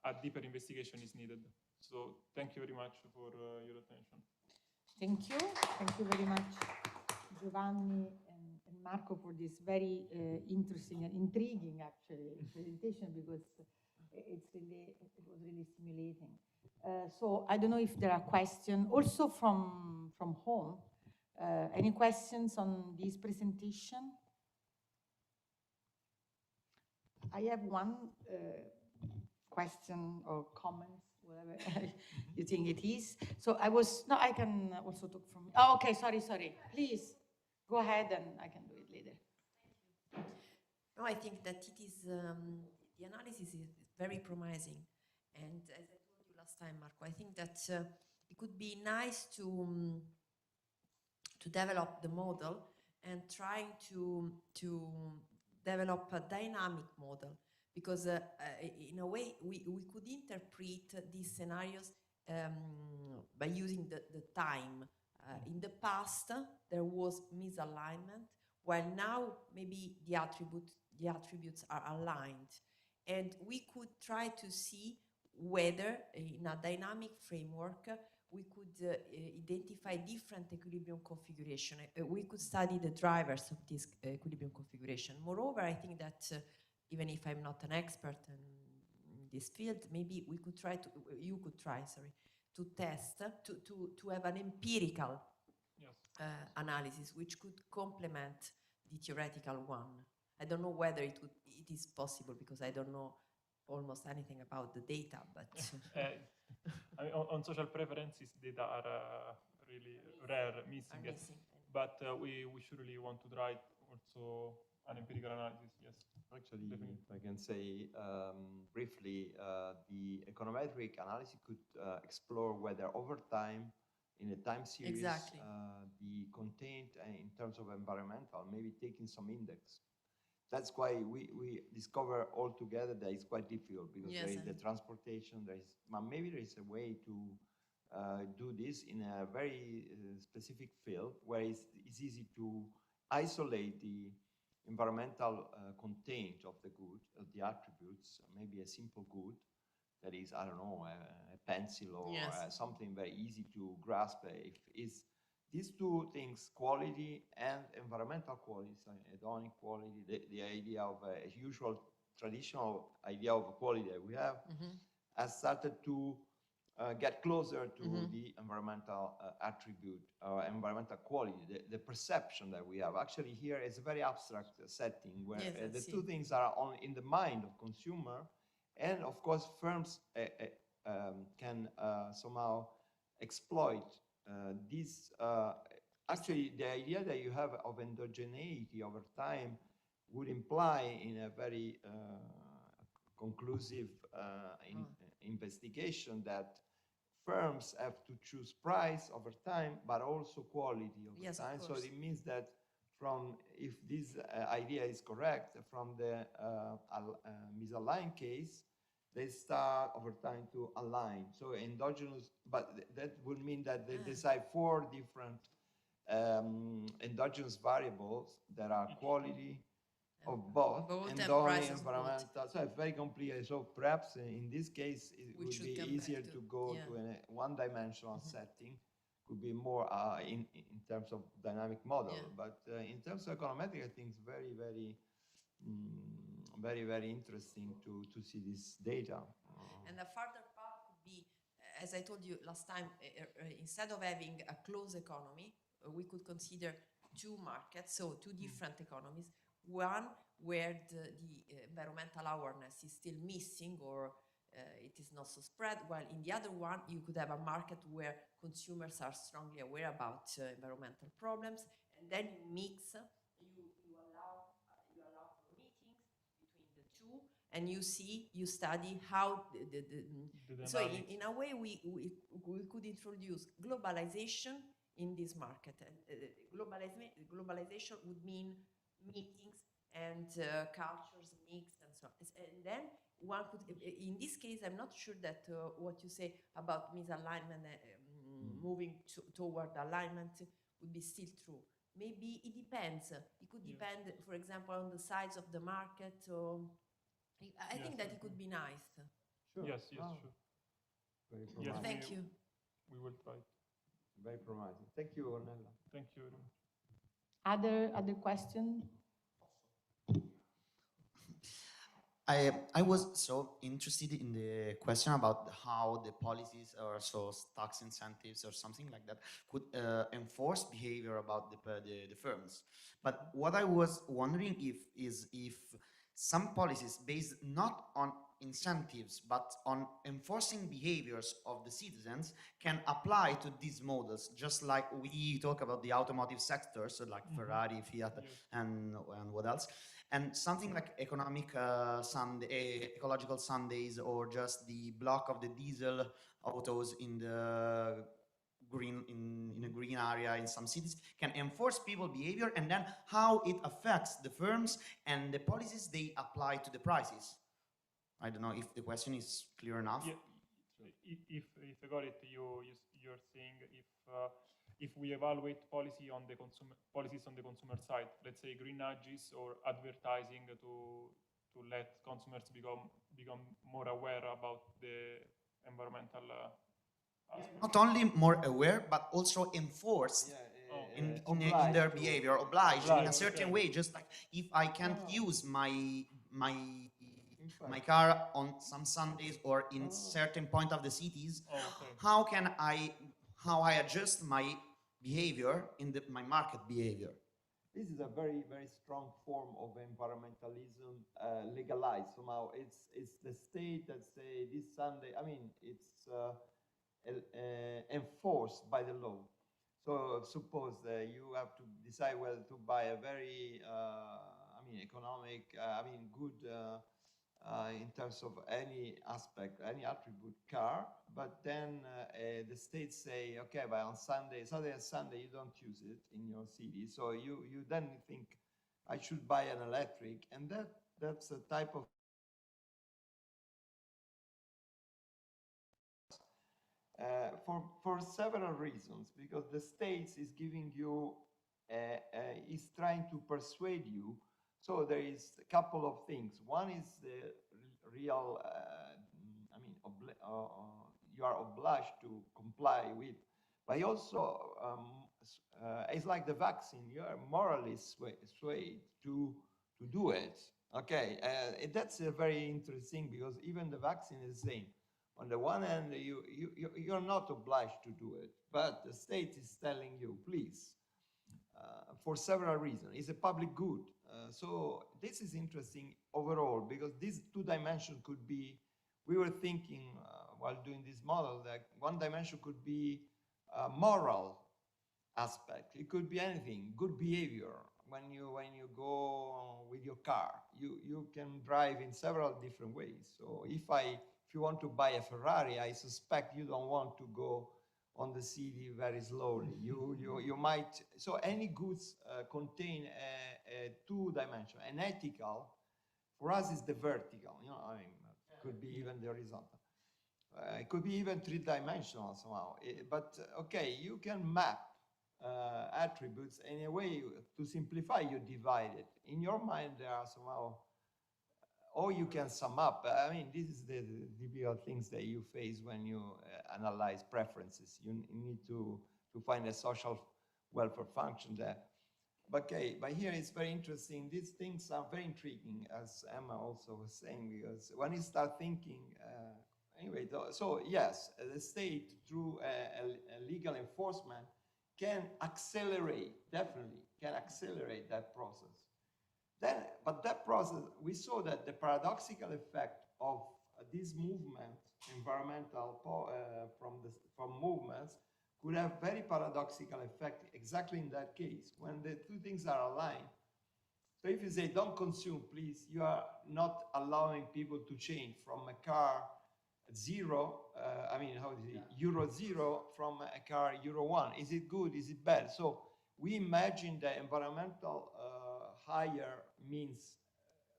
a deeper investigation is needed. So thank you very much for your attention. Thank you. Thank you very much, Giovanni and Marco, for this very interesting and intriguing, actually, presentation, because it was really stimulating. So I don't know if there are questions also from home. Any questions on this presentation? I have one question or comments, whatever you think it is. So I can also talk from, oh, okay, sorry. Please, go ahead and I can do it later. No, I think that it is, the analysis is very promising. And as I told you last time, Marco, I think that it could be nice to develop the model and trying to develop a dynamic model, because in a way we could interpret these scenarios by using the time. In the past there was misalignment, while now maybe the attributes are aligned, and we could try to see whether in a dynamic framework we could identify different equilibrium configuration. We could study the drivers of this equilibrium configuration. Moreover, I think that even if I'm not an expert in this field, maybe we could try to, you could try, sorry, to test, to have an empirical analysis which could complement the theoretical one. I don't know whether it is possible because I don't know almost anything about the data, but I mean, on social preferences, data are really rare, missing. But we surely want to try also an empirical analysis, yes. Actually, definitely. if I can say briefly, the econometric analysis could explore whether over time, in a time series, the content in terms of environmental, maybe taking some index. That's why we discover altogether that it's quite difficult because there is the transportation, but maybe there is a way to do this in a very specific field where it's easy to isolate the environmental content of the good, of the attributes, maybe a simple good that is, I don't know, a pencil or something very easy to grasp. If it's these two things, quality and environmental quality, so hedonic quality, the idea of a usual traditional idea of quality that we have, has started to get closer to the environmental attribute, environmental quality, the perception that we have. Actually, here is a very abstract setting where the two things are in the mind of consumer, and of course, firms can somehow exploit this. Actually, the idea that you have of endogeneity over time would imply in a very conclusive investigation that firms have to choose price over time, but also quality over time. So it means that if this idea is correct, from the misaligned case, they start over time to align. So endogenous, but that would mean that they decide 4 different endogenous variables that are quality of both hedonic, environmental. So it's very complicated. So perhaps in this case, it would be easier to go to a one-dimensional setting. Could be more in terms of dynamic model, but in terms of econometric, I think it's very, very, very interesting to see this data. And a further path could be, as I told you last time, instead of having a closed economy, we could consider 2 markets, so 2 different economies. One where the environmental awareness is still missing or it is not so spread, while in the other one you could have a market where consumers are strongly aware about environmental problems, and then you mix, you allow for meetings between the 2, and you study how so in a way we could introduce globalization in this market. Globalization would mean meetings and cultures mixed and so on. And then one could, in this case, I'm not sure that what you say about misalignment, moving toward alignment would be still true. Maybe it depends. It could depend, for example, on the size of the market. I think that it could be nice. Sure. Yes, sure. Very promising. Thank you. We will try. Very promising. Thank you, Ornella. Thank you very much. Other questions? I was so interested in the question about how the policies or so tax incentives or something like that could enforce behavior about the firms. But what I was wondering if some policies based not on incentives but on enforcing behaviors of the citizens can apply to these models, just like we talk about the automotive sector, so like Ferrari, Fiat, and what else. And something like ecological Sundays, or just the block of the diesel autos in the green in a green area in some cities can enforce people behavior, and then how it affects the firms and the policies they apply to the prices. I don't know if the question is clear enough. Yeah. If I got it, you're saying if we evaluate policies on the consumer side, let's say green nudges or advertising to let consumers become more aware about the environmental not only more aware, but also enforced in their behavior, obliged in a certain way. Just like if I can't use my car on some Sundays or in certain point of the cities, how can I adjust my behavior in my market behavior? This is a very, very strong form of environmentalism legalized somehow. It's the state that say this Sunday, I mean, it's enforced by the law. So suppose you have to decide whether to buy a very, economic, good in terms of any aspect, any attribute car, but then the states say, okay, but on Saturday and Sunday, you don't use it in your city. So you then think, I should buy an electric, and that's a type of for several reasons, because the states is giving you, is trying to persuade you. So there is a couple of things. One is the real, you are obliged to comply with, but also it's like the vaccine. You are morally swayed to do it. Okay, that's very interesting, because even the vaccine is saying, on the one hand, you're not obliged to do it, but the state is telling you, please, for several reasons. It's a public good. So this is interesting overall, because these two dimensions could be, we were thinking while doing this model, that one dimension could be moral aspect. It could be anything, good behavior. When you go with your car, you can drive in several different ways. So if you want to buy a Ferrari, I suspect you don't want to go on the city very slowly. You might, so any goods contain a two dimension. An ethical, for us, is the vertical, could be even the horizontal. It could be even three-dimensional somehow. But okay, you can map attributes in a way to simplify. You divide it. In your mind, there are somehow, or you can sum up. I mean, this is the typical things that you face when you analyze preferences. You need to find a social welfare function there. But okay, but here it's very interesting. These things are very intriguing, as Emma also was saying, because when you start thinking, anyway, so yes, the state through a legal enforcement can accelerate, definitely can accelerate that process. Then, but that process, we saw that the paradoxical effect of this movement, environmental from movements, could have very paradoxical effect exactly in that case, when the two things are aligned. So if you say, don't consume, please, you are not allowing people to change from a car zero, Euro 0 from a car Euro 1. Is it good? Is it bad? So we imagine that environmental higher means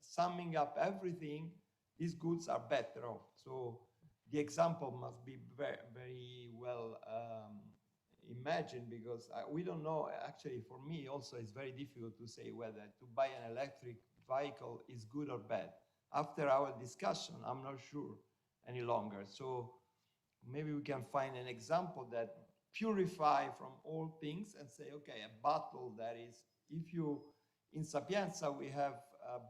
summing up everything, these goods are better off. So the example must be very, very well imagined, because we don't know. Actually, for me also, it's very difficult to say whether to buy an electric vehicle is good or bad. After our discussion, I'm not sure any longer. So maybe we can find an example that purify from all things and say, okay, a bottle that is, if you, in Sapienza, we have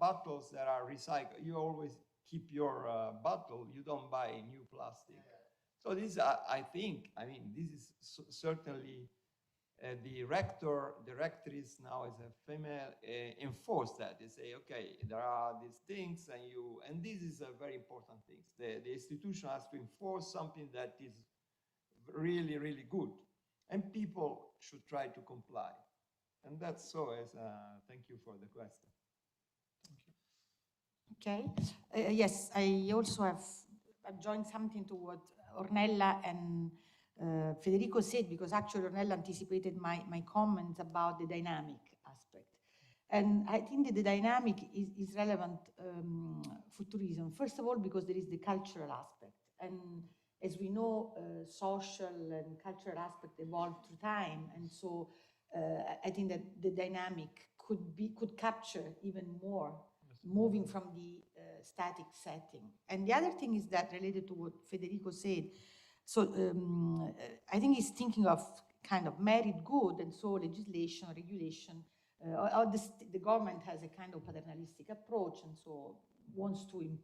bottles that are recycled. You always keep your bottle, you don't buy new plastic. So this, I think, this is certainly the rectress now is a female, enforce that. They say, okay, there are these things, and this is a very important thing. The institution has to enforce something that is really, really good, and people should try to comply. And that's so. Thank you for the question. Okay. Yes, I also I've joined something to what Ornella and Federico said, because actually Ornella anticipated my comments about the dynamic aspect. And I think that the dynamic is relevant for two reasons. First of all, because there is the cultural aspect. And as we know, social and cultural aspect evolve through time. And so I think that the dynamic could capture even more, moving from the static setting. And the other thing is that, related to what Federico said, So I think he's thinking of kind of merit good, and so legislation, regulation, or the government has a kind of paternalistic approach, and so wants to, in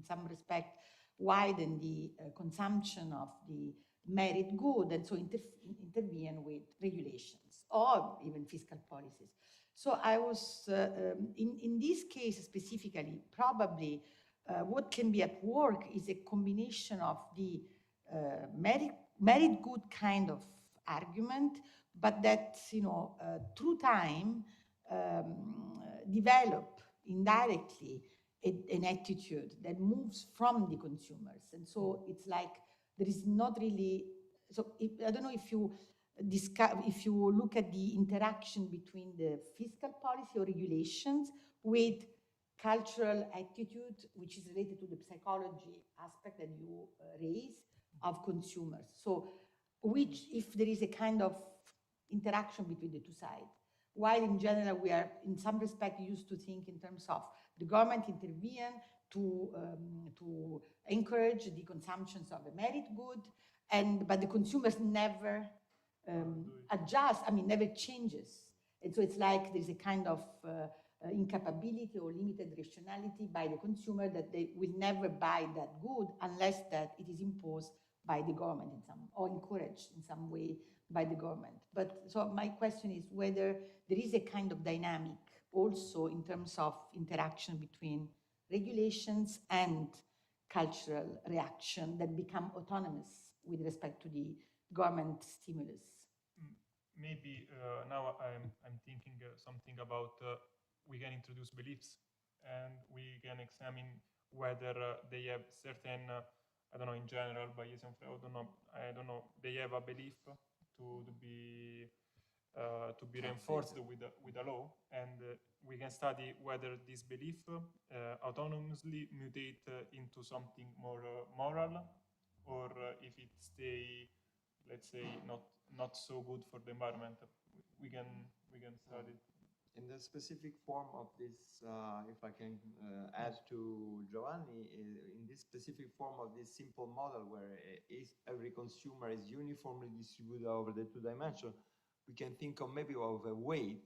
some respect, widen the consumption of the merit good, and so intervene with regulations or even fiscal policies. So I was, in this case specifically, probably what can be at work is a combination of the merit good kind of argument, but that, through time, develop indirectly an attitude that moves from the consumers. And so it's like there is not really, so I don't know if you if you look at the interaction between the fiscal policy or regulations with cultural attitude, which is related to the psychology aspect that you raise of consumers. So which, if there is a kind of interaction between the two sides, while in general we are in some respect used to think in terms of the government intervene to encourage the consumptions of a merit good, but the consumers never adjust, never changes. And so it's like there's a kind of incapability or limited rationality by the consumer that they will never buy that good unless that it is imposed by the government in some, or encouraged in some way by the government. But so my question is whether there is a kind of dynamic also in terms of interaction between regulations and cultural reaction that become autonomous with respect to the government stimulus. Maybe now I'm thinking something about we can introduce beliefs and we can examine whether they have certain, I don't know, in general, Bayesian, I don't know, they have a belief to be reinforced with a law, and we can study whether this belief autonomously mutate into something more moral, or if it stay, let's say, not so good for the environment. We can study. In the specific form of this, if I can add to Giovanni, in this specific form of this simple model where every consumer is uniformly distributed over the two dimensions, we can think of maybe of a weight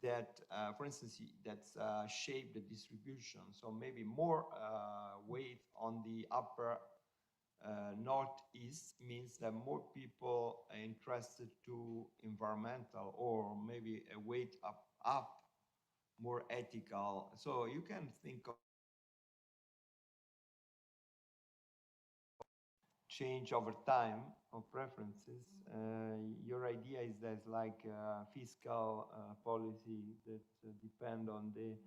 that, for instance, that's shape the distribution. So maybe more weight on the upper northeast means that more people are interested to environmental, or maybe a weight up more ethical. So you can think of change over time of preferences. Your idea is that like fiscal policy that depend on the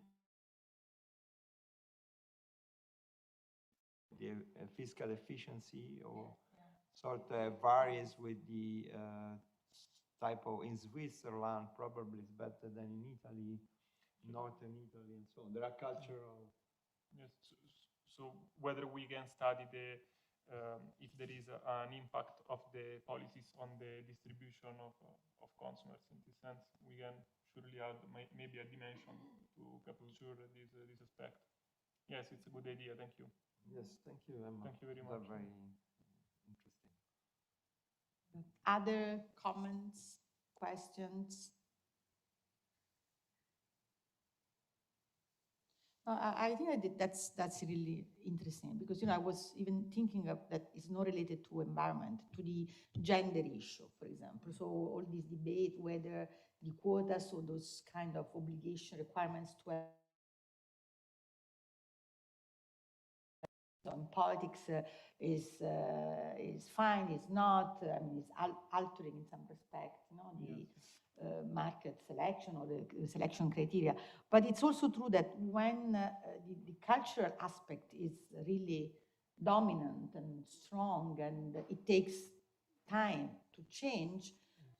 fiscal efficiency, or sort of varies with the type of, in Switzerland probably is better than in Italy, northern Italy, and so on. There are cultural. Yes. So whether we can study the if there is an impact of the policies on the distribution of consumers. In this sense, we can surely add maybe a dimension to capture this aspect. Yes, it's a good idea. Thank you. Yes, thank you, Emma. Thank you very much. Very interesting. Other comments, questions? I think that's really interesting, because I was even thinking of that is not related to environment, to the gender issue, for example. So all this debate whether the quotas or those kind of obligation requirements to have on politics is fine, is not. It's altering in some respect, the market selection or the selection criteria. But it's also true that when the cultural aspect is really dominant and strong, and it takes time to change,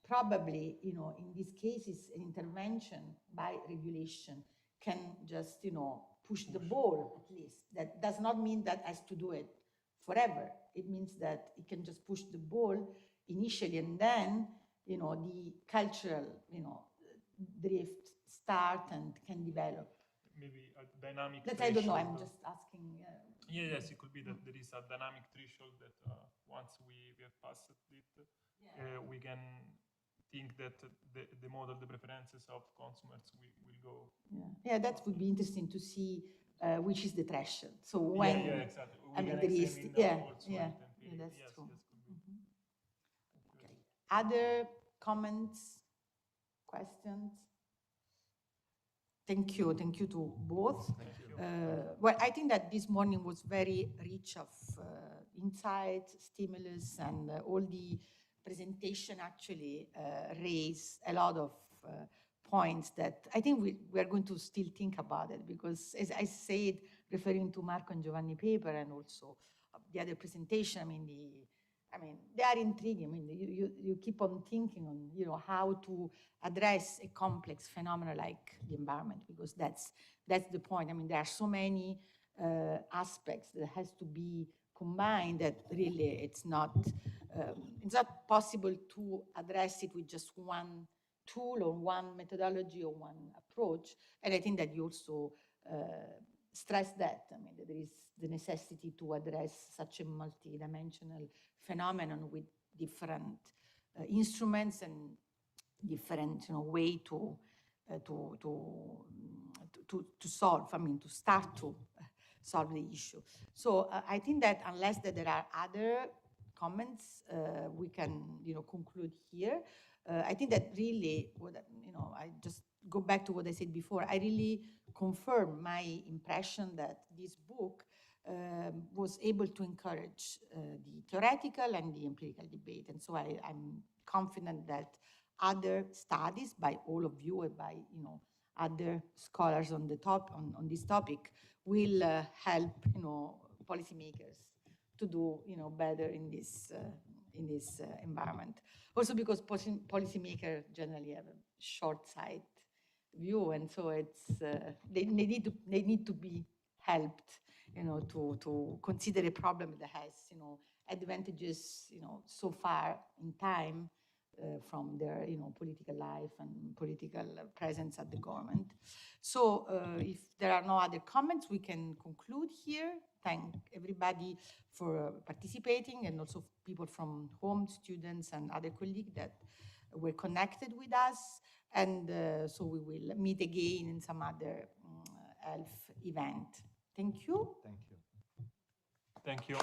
probably, in these cases, an intervention by regulation can just, push the ball, at least. That does not mean that has to do it forever. It means that it can just push the ball initially, and then, the cultural, drift start and can develop. Maybe a dynamic. That I don't know. I'm just asking. Yes, it could be that there is a dynamic threshold that once we have passed it, we can think that the model, the preferences of consumers will go. Yeah, that would be interesting to see which is the threshold. So when, Exactly. I mean, there is, that's yes, true. Yes, could be. Okay. Other comments, questions? Thank you to both. Well, I think that this morning was very rich of insight, stimulus, and all the presentation actually raised a lot of points that I think we are going to still think about it, because as I said, referring to Marco and Giovanni paper and also the other presentation, I mean, they are intriguing. I mean, you keep on thinking on, how to address a complex phenomenon like the environment, because that's the point. I mean, there are so many aspects that has to be combined that really it's not possible to address it with just one tool or one methodology or one approach. And I think that you also stress that. I mean, that there is the necessity to address such a multidimensional phenomenon with different instruments and different way to solve. I mean, to start to solve the issue. So I think that unless that there are other comments, we can conclude here. I think that really, I just go back to what I said before. I really confirm my impression that this book was able to encourage the theoretical and the empirical debate. And so I'm confident that other studies by all of you and by other scholars on this topic will help policymakers to do better in this environment. Also because policymakers generally have a short sight view, and so it's they need to be helped to consider a problem that has advantages so far in time from their political life and political presence at the government. So if there are no other comments, we can conclude here. Thank everybody for participating, and also people from home, students and other colleagues that were connected with us. And so we will meet again in some other ELF event. Thank you. Thank you. Thank you.